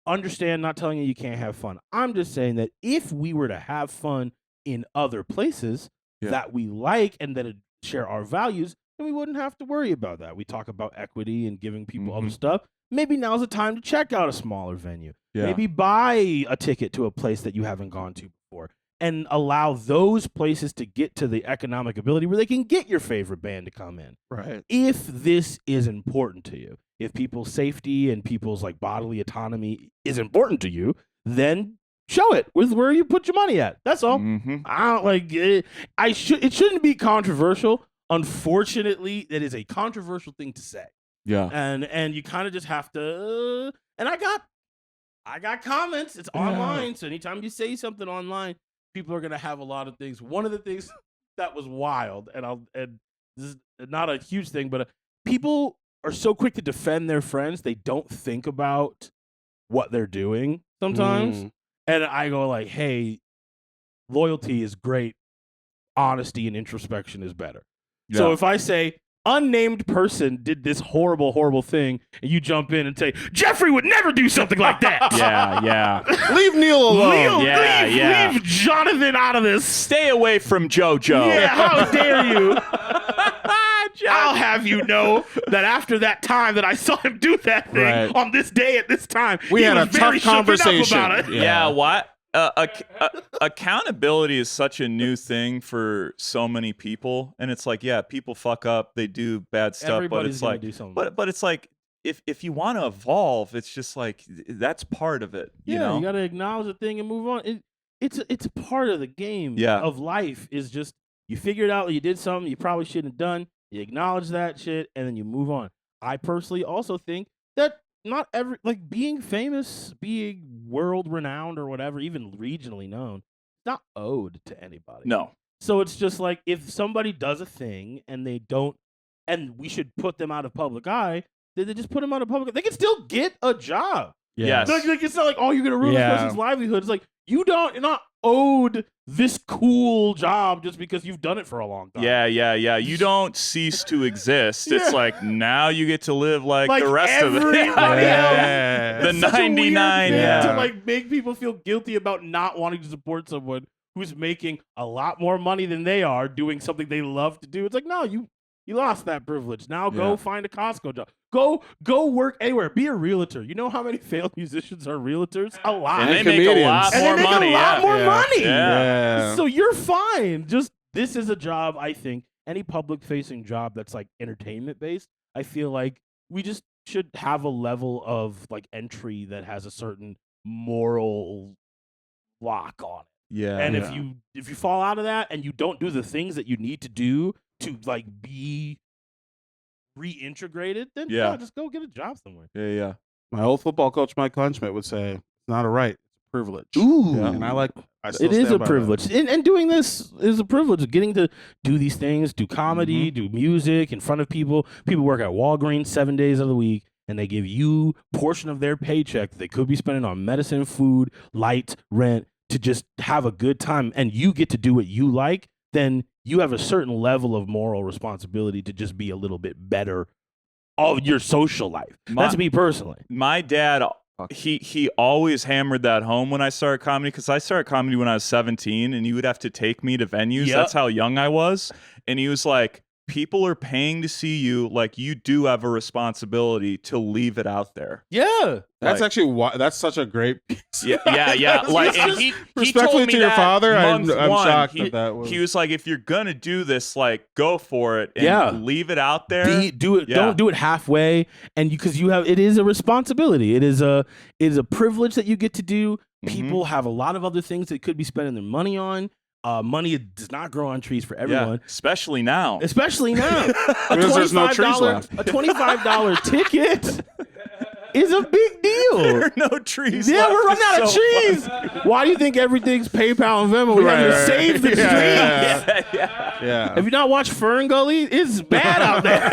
understand, not telling you can't have fun. I'm just saying that if we were to have fun in other places, that we like and that share our values, then we wouldn't have to worry about that. We talk about equity and giving people other stuff. Maybe now's the time to check out a smaller venue. Yeah. Maybe buy a ticket to a place that you haven't gone to before and allow those places to get to the economic ability where they can get your favorite band to come in. Right. If this is important to you, if people's safety and people's like bodily autonomy is important to you, then show it with where you put your money at. That's all. I don't like it. It shouldn't be controversial. Unfortunately, that is a controversial thing to say. Yeah. And you kind of just have to. And I got comments. It's online, so anytime you say something online, people are gonna have a lot of things. One of the things that was wild, and this is not a huge thing, but people are so quick to defend their friends, they don't think about what they're doing sometimes. And I go like, hey, loyalty is great. Honesty and introspection is better. Yeah. So if I say, unnamed person did this horrible, horrible thing, and you jump in and say, Jeffrey would never do something like that. yeah. Leave Neil alone. Leave Jonathan out of this. Stay away from JoJo. Yeah, how dare you? I'll have you know that after that time that I saw him do that thing on this day at this time, we had a tough conversation about it. Yeah, what? Accountability is such a new thing for so many people, and it's like, yeah, people fuck up, they do bad stuff, Everybody's but gonna it's do like, something. but it's like, if you want to evolve, it's just like that's part of it. You know, you got to acknowledge the thing and move on. It's a part of the game of life. Is just you figured out you did something you probably shouldn't have done. You acknowledge that shit, and then you move on. I personally also think that not being famous, being world renowned or whatever, even regionally known, it's not owed to anybody. No. So it's just like if somebody does a thing and they don't, and we should put them out of public eye, then they just put them out of public. They can still get a job. Yes. Like it's not like, oh, you're gonna ruin this person's livelihood. It's like you're not owed this cool job just because you've done it for a long time. Yeah. You don't cease to exist. It's like now you get to live like the rest of it. The 99. To like make people feel guilty about not wanting to support someone who's making a lot more money than they are doing something they love to do. It's like, no, you lost that privilege. Now go find a Costco job. Go work anywhere. Be a realtor. You know how many failed musicians are realtors? A lot. And they make a lot more money. A lot more money. Yeah. So you're fine. Just this is a job, I think, any public facing job that's like entertainment based, I feel like we just should have a level of like entry that has a certain moral lock on it. Yeah. And if you fall out of that and you don't do the things that you need to do to like be reintegrated, then just go get a job somewhere. Yeah. My old football coach, Mike Kleinschmidt, would say, "It's not a right, it's a privilege." Ooh, and I still it is stand a by privilege, and doing this is a privilege. Getting to do these things, do comedy, do music in front of people. People work at Walgreens 7 days of the week, and they give you a portion of their paycheck that they could be spending on medicine, food, light, rent to just have a good time, and you get to do what you like. Then you have a certain level of moral responsibility to just be a little bit better of your social life. That's me personally. My dad, he always hammered that home when I started comedy, because I started comedy when I was 17, and he would have to take me to venues. That's how young I was. And he was like, people are paying to see you. Like, you do have a responsibility to leave it out there. Yeah. That's actually why. That's such a great piece. Yeah. Like, and he respectfully told me to your that father, I'm month one. shocked that was. He was like, if you're gonna do this, like, go for it and leave it out there. Do it. Don't do it halfway. And because it is a responsibility. It is a privilege that you get to do. People have a lot of other things they could be spending their money on. Money does not grow on trees for everyone. Especially now. Because there's no trees left. A $25 ticket is a big deal. There are no trees Yeah, left. we're running out of trees. Why do you think everything's PayPal and Venmo? We have to save the trees. Yeah. Have you not watched Fern Gully? It's bad out there.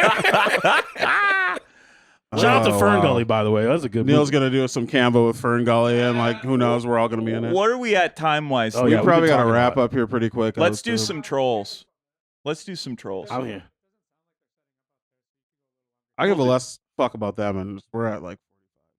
Shout out to Fern Gully, by the way. That was a good Neil's movie. gonna do some Cambo with Fern Gully, and like, who knows? We're all gonna be in it. What are we at time-wise? We probably gotta wrap up here pretty quick. Let's do some trolls. I'm here. I give a less fuck about them, and we're at like.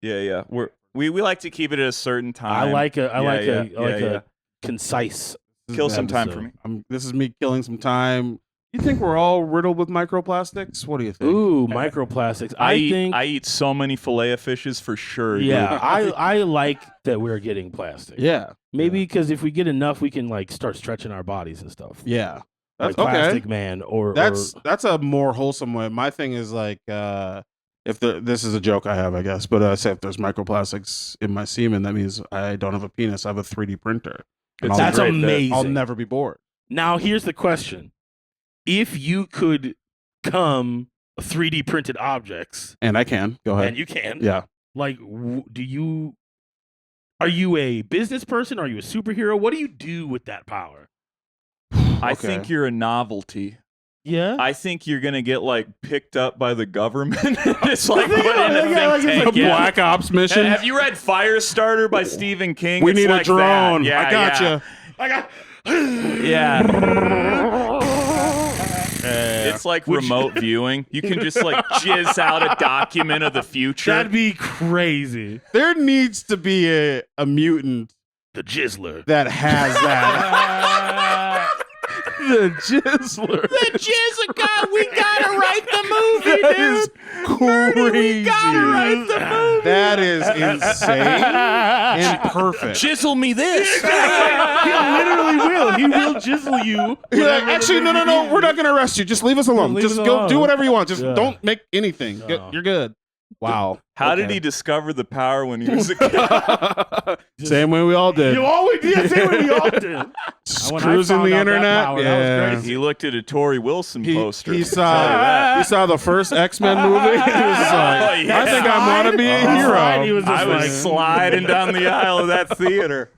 We like to keep it at a certain time. I like a concise This is Kill the some time for episode. me. This is me killing some time. You think we're all riddled with microplastics? What do you think? Ooh, microplastics. I think. I eat so many fillet of fishes for sure. Yeah, dude. I like that we're getting plastic. Yeah. Maybe because if we get enough, we can like start stretching our bodies and stuff. Yeah. Like That's okay. Plastic Man or That's a more wholesome way. My thing is like this is a joke I have, I guess, but I say if there's microplastics in my semen, that means I don't have a penis. I have a 3D printer. And It's that's a great bit. amazing. I'll never be bored. Now here's the question: if you could come 3D printed objects, And I can. Go ahead. and you can, Yeah. like, are you a business person? Are you a superhero? What do you do with that power? I Okay. think you're a novelty. Yeah. I think you're gonna get like picked up by the government. It's like Yeah, put in a yeah, like think it's tank. A Yeah. Black Ops mission. Have you read Firestarter by Stephen King? We It's need like a drone. that. Yeah, I got yeah. you. I got. Yeah. It's like remote viewing. You can just like jizz out a document of the future. That'd be crazy. There needs to be a mutant The Jizzler. that has that. The Jizzler. The jizz guy, we gotta write the movie, That dude. is crazy. We gotta write the movie. That is insane and perfect. Chisel me this. He literally will. He will jizzle you. You're like, whatever actually, the no, movie we're is. not going to arrest you. Just leave us alone. Leave Just us go alone. do whatever you want. Just Yeah. don't make anything. No. You're good. Wow. How did Okay. he discover the power when he was a kid? Same way we all did. You always did. Same way we all did. Just When I cruising found the out that internet. power, that was Yeah. crazy. He looked at a Tory Wilson poster. He I'll tell you that. saw the first X-Men movie. He was like, yeah. I think I want to be a Slide, hero. he was just I was like, sliding down the aisle of that theater.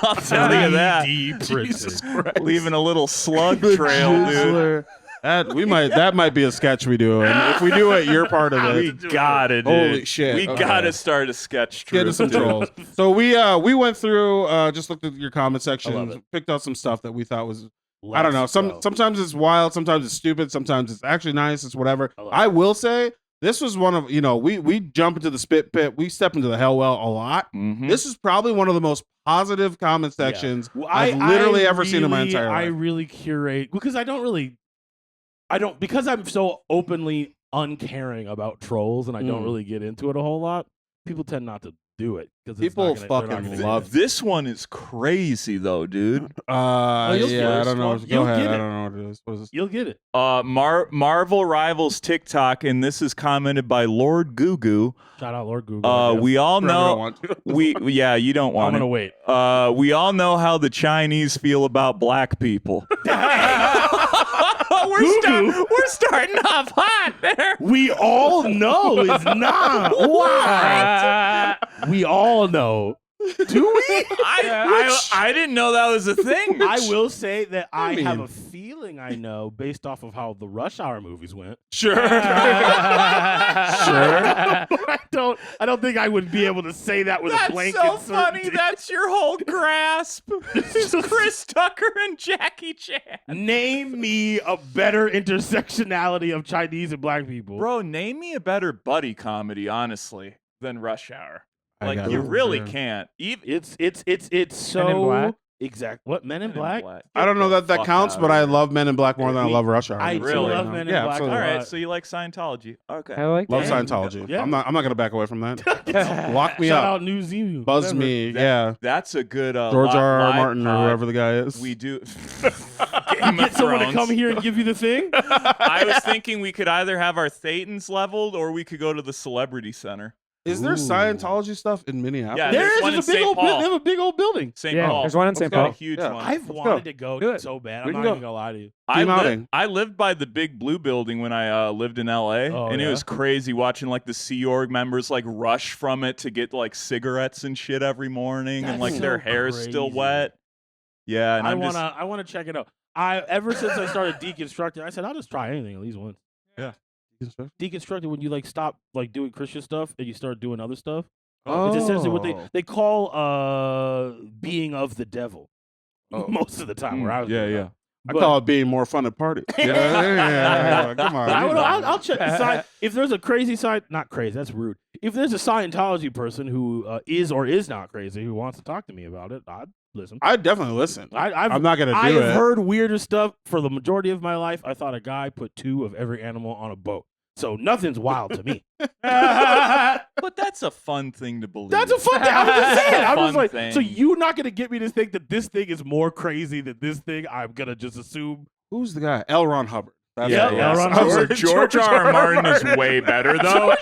I'll tell you that. Jesus Leaving a little slug The trail, dude. Jizzler. That might be a sketch we do, and if we do it, you're part of We it. gotta, dude. Holy shit. We Okay. gotta start a sketch Get troupe. into some dude. trolls. So we went through, just looked at your comment I love section, it. picked out some stuff that we thought was, I don't know. Sometimes it's wild, sometimes it's stupid, sometimes it's actually nice, it's whatever. I love I will say this was one of, we jump into the spit pit, we step into the hell well a lot. Mhm. This is probably one of the most positive comment Yeah. sections Well, I've literally ever seen in my entire I life. really curate because because I'm so openly uncaring about trolls and I don't Mm. really get into it a whole lot. People tend not to do it because People fucking love This one is crazy though, dude. you'll get Yeah, I it. don't know. You'll Go ahead. get I it. don't know what it is. What is this? You'll get it. Marvel Rivals TikTok, and this is commented by Lord Gugu. Shout out Lord Google. I guess. We all Forever don't know want to. yeah, you don't I'm want gonna it. wait. We all know how the Chinese feel about black people. We're starting off hot there. We all know it's not. What? We all know. Do we? I didn't know that was a thing. I will say that I have mean- a feeling I know based off of how the Rush Hour movies went. Sure. Sure. I don't think I would be able to say that with a That's blanket so funny. certainty. That's your whole grasp. This is Chris Tucker and Jackie Chan. Name me a better intersectionality of Chinese and black people. Bro, name me a better buddy comedy, honestly, than Rush Hour. I Like got you it. really Yeah. can't. Even It's so Men in Black? exact. What Men in Black? I don't know Get that the that fuck counts, out but of I here. love Men in Black more than I We- love Rush Hour. I So, do you love know. Men in Yeah, Black. absolutely. All right, But- so you like Scientology? Okay. I like Love that. Scientology. Yeah. I'm not gonna back away from that. Lock me Shout up. out New Zealand. Buzz whatever. me. Yeah. That's a good George li- R. R. live Martin or pod. whoever the guy is. We do. Get someone to come here and give you the thing. I was thinking we could either have our Thetans leveled or we could go to the Celebrity Center. Is there Ooh. Scientology stuff in Minneapolis? Yeah, There there's is one just in a big St. old. Paul. They have a big old building. St. Yeah, Paul. there's one in It's St. got a Paul. huge Yeah. one. I've Let's wanted go. to go Do it. so bad. We I'm can not go. even gonna lie to you. Team outing. I lived by the big blue building when I lived in LA, Oh, and it yeah? was crazy watching like the Sea Org members like rush from it to get like cigarettes and shit every morning, and That's like their so hair's still crazy. wet. Yeah, and I I'm just wanna check it out. Ever since I started deconstructing, I said I'll just try anything at least once. Deconstructed when you like stop like doing Christian stuff and you start doing other stuff. It's essentially what they call being of the devil. Oh. Most of the time, where I was doing that. I But- call it being more fun at parties. Yeah. Come on. But you know. I'll check the side. If there's a crazy side, not crazy, that's rude. If there's a Scientology person who is or is not crazy who wants to talk to me about it, listen. I'd definitely listen. I've I'm not gonna do I've it. heard weirder stuff for the majority of my life. I thought a guy put 2 of every animal on a boat. So nothing's wild to me. But that's a fun thing to believe. That's a fun thing. I'm just saying. I'm just Fun like, thing. so you're not gonna get me to think that this thing is more crazy than this thing. I'm gonna just assume. Who's the guy? L. Ron Hubbard. That's Yeah, what it L. was. Ron I was Hubbard. like, George R. R. Martin is way better though,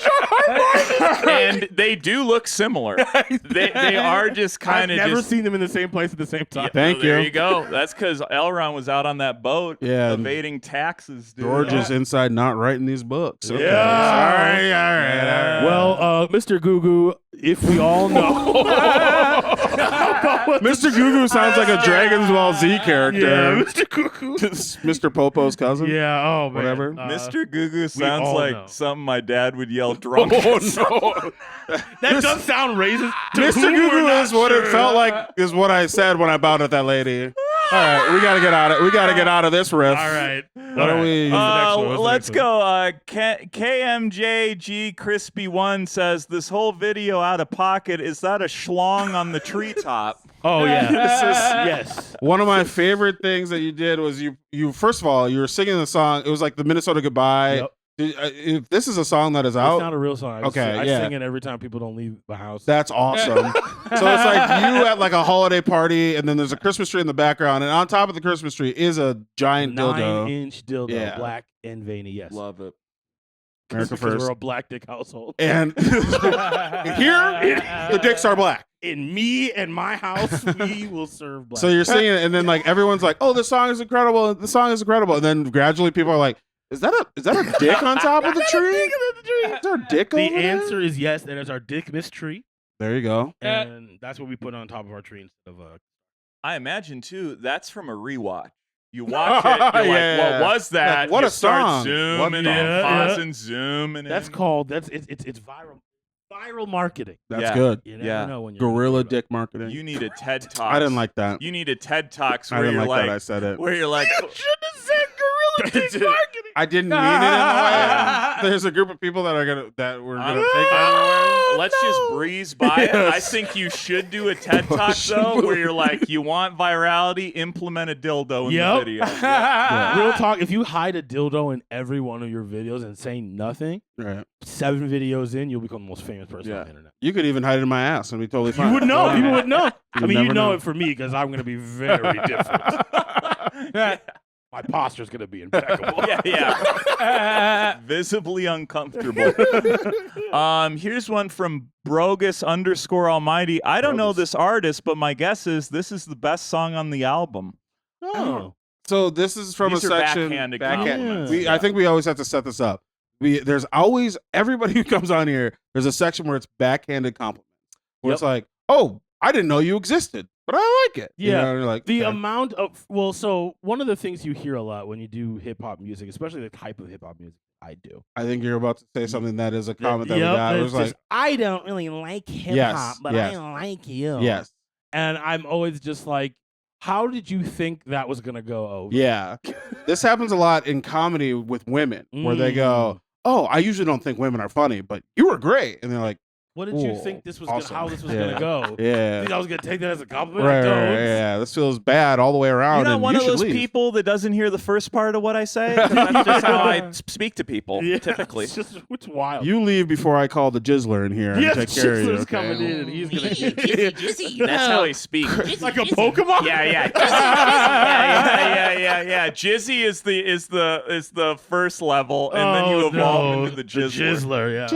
and they do look similar. They are just I've kind of never just. seen them in the same place at the same time. Thank There you. you go. That's because Elron was out on that boat Yeah. evading taxes, dude. George is inside not writing these books. Okay. Yeah. All right. Well, Mr. Goo Goo, if we all know, Mr. Goo Goo sounds like a Dragon's Ball Z character. Yeah, Mr. Goo Goo. Mr. Popo's cousin. Yeah. Oh man. Whatever. Mr. Goo Goo sounds all like know. something my dad would yell drunk. Oh at. no. That does sound racist. to Mr. whom Goo we're Goo not is what it sure. felt like, is what I said when I bowed at that lady. All right, we gotta get out of this riff. All right. What are we? Let's go. KMJG Crispy One says this whole video out of pocket. Is that a schlong on the treetop? Oh yeah. This is- yes. One of my favorite things that you did was you first of all, you were singing the song. It was like the Minnesota Goodbye. Yep. If this is a song that is It's out, not a real song. Okay, I yeah. sing it every time people don't leave the house. that's awesome. So it's like you at like a holiday party, and then there's a Christmas tree in the background, and on top of the Christmas tree is a giant dildo. 9-inch dildo, Yeah. black and veiny. Yes. Love it. America Because first. we're a black dick household. And here, the dicks are black. In me and my house, we will serve black. So you're singing it, and then like everyone's like, "Oh, this song is incredible! The song is incredible!" And then gradually, people are like, "Is that a dick on top of the tree? Is there a dick the over there?" answer is yes. That is our dick miss tree, There you go. and that's what we put on top of our tree instead of a. I imagine too. That's from a rewatch. You watch it. You're Yeah. like, what was that? Like, what you a start song. zooming What in, the- Yeah, pausing, zooming. That's in. called it's viral marketing. That's Yeah. good. You never Yeah. know when you're Gorilla dick marketing. You need a TED Talk. I didn't like that. You need a TED Talks I where didn't you're like like, that. I said it. where you're like, Shouldn't have said gorilla dick Dude. marketing. I didn't mean it in a way. There's a group of people that we're gonna take that let's just breeze by it. I think you should do a TED Talk though, where you're like, you want virality, implement a dildo in Yep. the video. Yeah. Real talk. If you hide a dildo in every one of your videos and say nothing, Right. 7 videos in, you'll become the most famous person Yeah. on the internet. You could even hide it in my ass and be totally fine. You would know. Yeah. People would know. I You mean, never you know know. it for me because I'm going to be very different. My posture's going to be impeccable. Yeah. Visibly uncomfortable. Here's one from Brogus_Almighty. I don't know Brogus. this artist, but my guess is this is the best song on the album. Oh. So this is from These a are section. backhanded backhand- compliments. I think we always have to set this up. There's always everybody who comes on here. There's a section where it's backhanded compliments, where it's like, "Oh, I didn't know you existed, but I like it." You Yeah. know, and you're like The okay. amount of so one of the things you hear a lot when you do hip hop music, especially the type of hip hop music I do. I think you're about to say something that is a comment that we Yep, got. It it's was just, I don't really like hip hop, but yes. I like you. yes, And I'm always just like, how did you think that was gonna go over? yeah. This happens a lot in comedy with women, where they go, "Oh, I usually don't think women are funny, but you were great," and they're like, What did you Ooh, think this was awesome. how this was Yeah. gonna go? "Yeah, Think I was gonna take that as a compliment? right, I don't. right, yeah, this feels bad all the way around." You're not and one you of should those leave." people that doesn't hear the first part of what I say. 'Cause that's just how I speak to people, Yeah, typically. it's wild. You leave before I call the jizzler in here and yes, take care of you. Jizzler's Okay? coming in and he's gonna get That's how I speak. it's like a Pokemon. Yeah. Yeah. Jizzy is the first level, and then you evolve into the Jizzler. Yeah.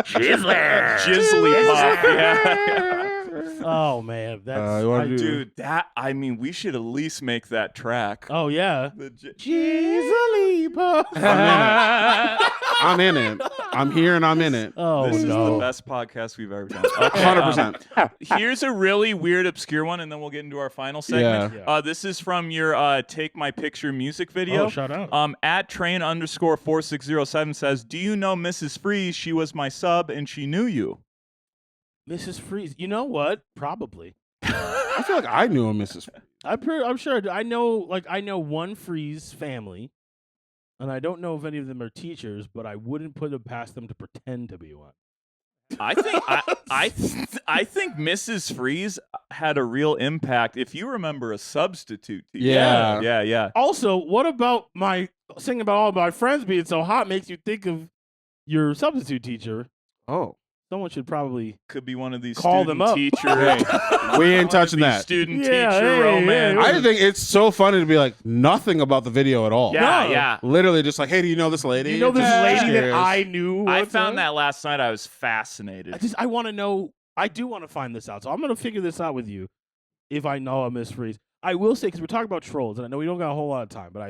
Jizzler. Jizzly pop. Yeah. Oh man, that's you wanna I- do- Dude, we should at least make that track. Oh yeah. The Jizzly I'm in it. I'm here and I'm in it. Oh This is the no. best podcast we've ever done. Okay, 100%. here's a really weird, obscure one, and then we'll get into our final segment. Yeah. This is from your Take My Picture music video. Oh, shout out. At train_4607 says, "Do you know Mrs. Freeze? She was my sub, and she knew you." Mrs. Freeze. You know what? Probably. I feel like I knew a Mrs. I'm sure. I know one Freeze family, and I don't know if any of them are teachers, but I wouldn't put it past them to pretend to be one. I think Mrs. Freeze had a real impact. If you remember a substitute teacher. Yeah. Yeah. Also, what about my singing about all my friends being so hot makes you think of your substitute teacher? Oh. Someone should probably Could be one of these Call student them up. teacher. We ain't touching that. Student Yeah, teacher hey, romance. hey, I think it's so funny to be like nothing about the video at all. Yeah. Literally just like, hey, do you know this lady? You know this lady that Cheers. I knew? I one found time? that last night. I was fascinated. I want to know. I do want to find this out. So I'm going to figure this out with you if I know a Miss Freeze. I will say, because we're talking about trolls, and I know we don't got a whole lot of time, but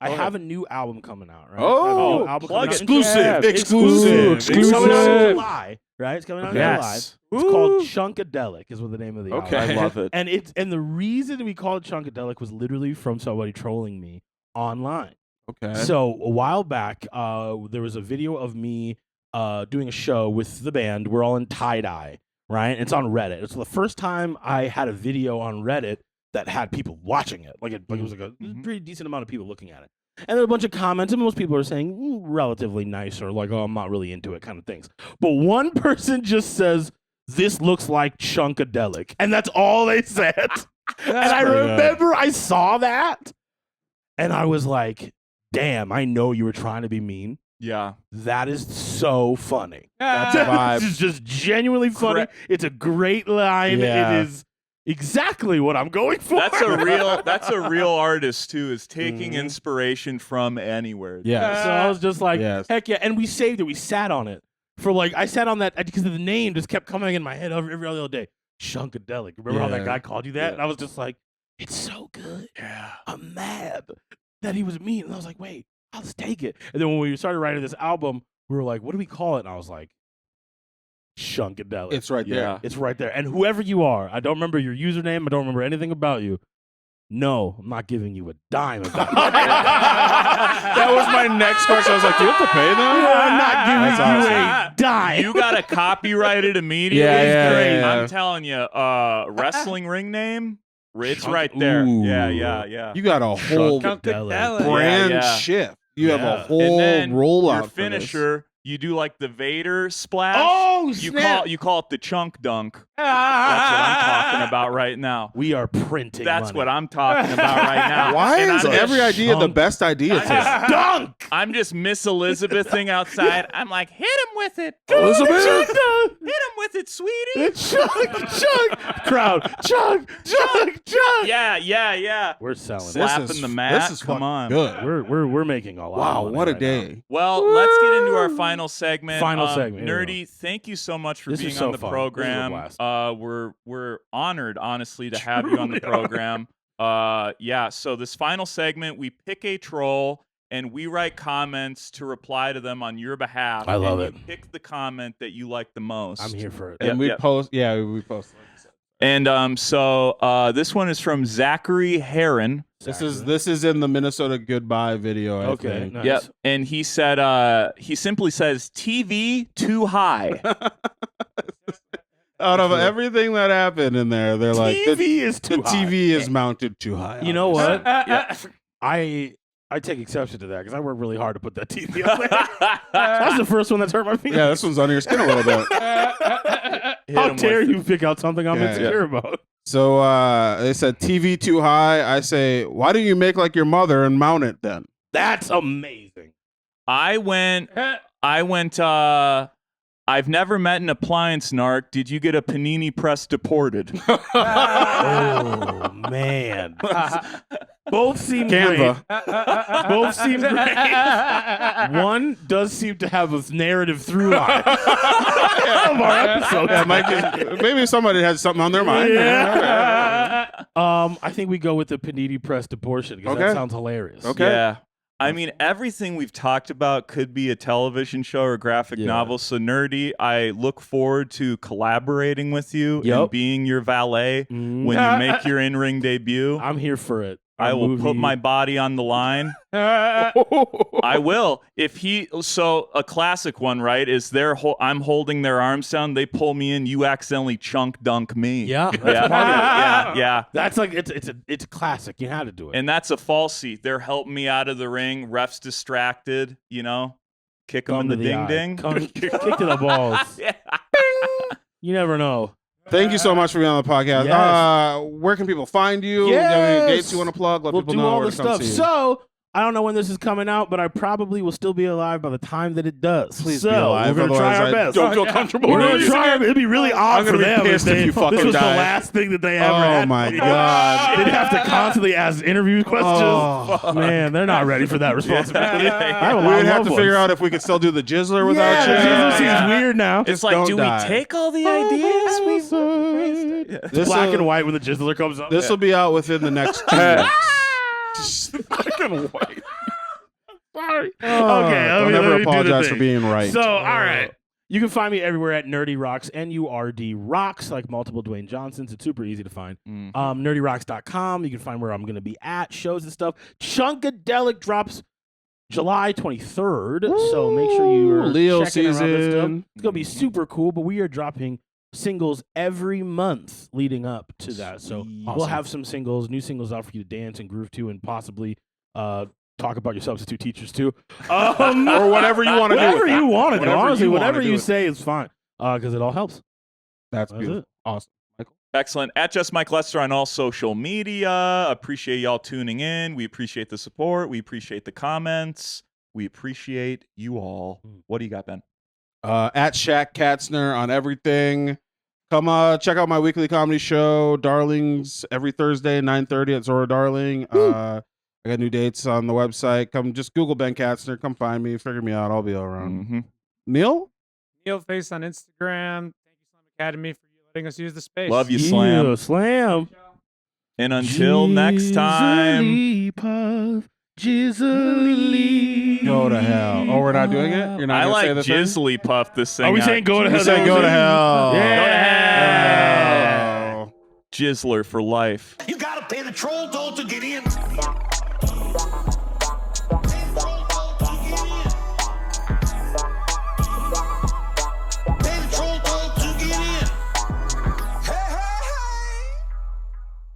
I have a new album coming out, right? Oh, I have a new album plug coming out it. in Exclusive. July. Exclusive. It's coming out in Exclusive. July, right? It's coming out in July. Yes. It's called Chunkadelic is what the name of the Okay. album. I love it. And the reason we called it Chunkadelic was literally from somebody trolling me online. Okay. So a while back, there was a video of me doing a show with the band. We're all in tie-dye, right? It's on Reddit. It's the first time I had a video on Reddit that had people watching it. Like it was like a pretty decent amount of people looking at it. And there were a bunch of comments, and most people are saying relatively nice or like, oh, I'm not really into it kind of things. But one person just says, this looks like Chunkadelic. And that's all they said. And I pretty good. remember I saw that, and I was like, damn, I know you were trying to be mean. Yeah. That is so funny. That's a vibe. This is just genuinely funny. It's a great line. Yeah. It is exactly what I'm going for. That's a real artist too, is taking inspiration from anywhere. Yeah. So I was just like, Yes. heck yeah. And we saved it. We sat on it for like, I sat on that because the name just kept coming in my head every other day. Chunkadelic. Remember how that Yeah. guy called you that? Yeah. And I was just like, it's so good. Yeah. I'm mad that he was mean. And I was like, wait, I'll just take it. And then when we started writing this album, we were like, what do we call it? And I was like, Chunkadelic. It's right there. Yeah. It's right there. And whoever you are, I don't remember your username. I don't remember anything about you. No, I'm not giving you a dime about That was my next question. I was like, do you have to pay them? I'm not giving That's you awesome. a dime. You got to copyright it immediately. Yeah. I'm telling you, wrestling ring name, it's right there. Ooh. Yeah. You got a whole Chunkadelic. brand Yeah. shift. You have a Yeah. whole And then rollout. your for this. finisher, you do like the Vader splash. Oh, you snap. call it the chunk dunk. That's what I'm talking about right now. We are printing That's money. what I'm talking about right now. Why And is I'm every just- idea the best idea today? Dunk! I'm just Miss Elizabething outside. I'm like, hit him with it. Elizabeth? Hit him with it, sweetie. Chunk! Crowd. Chunk! Yeah. We're selling it. Slapping the mat. This is Come fucking on. good. We're making a lot. Wow, of money what a right day. now. Well, let's get into our final segment. Final segment, here we Nur-D, thank you so much for This is being so on the fun. program. This is a We're honored, honestly, to have you on the Truly program. So this final segment, we pick a troll and we write comments to reply to them on your behalf. I love and it. You pick the comment that you like the most. I'm here for it. And we post. We post. And this one is from Zachary Heron. This is in the Minnesota Goodbye video. I Okay, think. nice. Yep. And he said, he simply says, TV too high. Out of everything that happened in there, they're like TV is the too high. TV is mounted too high. You know what? Yeah. I take exception to that because I work really hard to put that TV up there. That's the first one that's hurt my feelings. Yeah, this one's under your skin a little bit. How dare you pick out something I'm Yeah, insecure about? So they said TV too high. I say, why don't you make like your mother and mount it then? That's amazing. I went, I've never met an appliance narc. Did you get a panini press deported? Oh man. Both seem Canva. great. Both seem great. One does seem to have a narrative through line of our episode. Yeah, Mike is, maybe somebody has something on their mind. Yeah. I think we go with the panini press deportion because that Okay. sounds hilarious. Okay. Yeah. I mean, everything we've talked about could be a television show or graphic Yeah. novel. So, Nur-D, I look forward to collaborating with you Yep. and being your valet Mm. when you make your in-ring debut. I'm here for it. I will put my body on the line. I will. A classic one, right? Is I'm holding their arms down. They pull me in. You accidentally chunk dunk me. Yeah, that's Yeah. part of it. Yeah. That's like it's classic. You had to do it. And that's a falsie. They're helping me out of the ring. Ref's distracted. Kick them in Come the to ding eye. ding. Kick to the balls. Yeah. You never know. Thank you so much for being on the podcast. Yes. Where can people find you? Do you have any dates you want to plug? Let We'll people do know all where the to come stuff. see you. So I don't know when this is coming out, but I probably will still be alive by the time that it does. Please so be alive. we're gonna try Otherwise, our I best. don't feel comfortable We're gonna releasing try. it. It'd be really I'm odd gonna for be them pissed if they, you fucking this was die. the last thing that they ever Oh had. my God. They'd have to constantly ask interview questions. Oh, Man, they're not ready for that responsibility. I have a lot we would of have loved to figure ones. out if we could still do the jizzler without Yeah, you. the jizzler seems weird now. It's like, don't do die. we take all the ideas? It's black and white when the jizzler comes up. This will be out within the next 2 weeks. Black and white. Sorry. Okay, Don't ever apologize for being right. So, all right. You can find me everywhere at Nur-D Rocks, N-U-R-D Rocks, like multiple Dwayne Johnsons. It's super easy to find. NurdyRocks.com. You can find where I'm going to be at, shows and stuff. Chunkadelic drops July 23rd, so make sure you are Leo checking around this stuff. season. It's going to be super cool, but we are dropping singles every month leading up to that. So we'll have some singles, new singles out for you to dance and groove to, and possibly talk about your substitute teachers too, or whatever you want to do. whatever you want to do. Honestly, you wanna whatever do you it. say is fine, because it all helps. That's That's beautiful. it. Awesome. Michael? Excellent. At Just Mike Lester on all social media. Appreciate y'all tuning in. We appreciate the support. We appreciate the comments. We appreciate you all. What do you got, Ben? At Shaq Katzner on everything. Come check out my weekly comedy show, Darlings, every Thursday, 9:30 at Zora Darling. I got new dates on the website. Come just Google Ben Katzner. Come find me. Figure me out. I'll be all around. Mm-hmm. Neil? Neil Face on Instagram. Thank you, Slam Academy, for letting us use the space. Love you, Slam. Yeah, Slam. And until next time. Jizzly puff, jizzly. Go to hell. Oh, we're not doing it? You're not I gonna like say the thing? Jizzly Puff this thing. Are we out. saying go to hell? You said go to hell. Yeah. Oh. Jizzler for life. You gotta pay the troll toll to get in.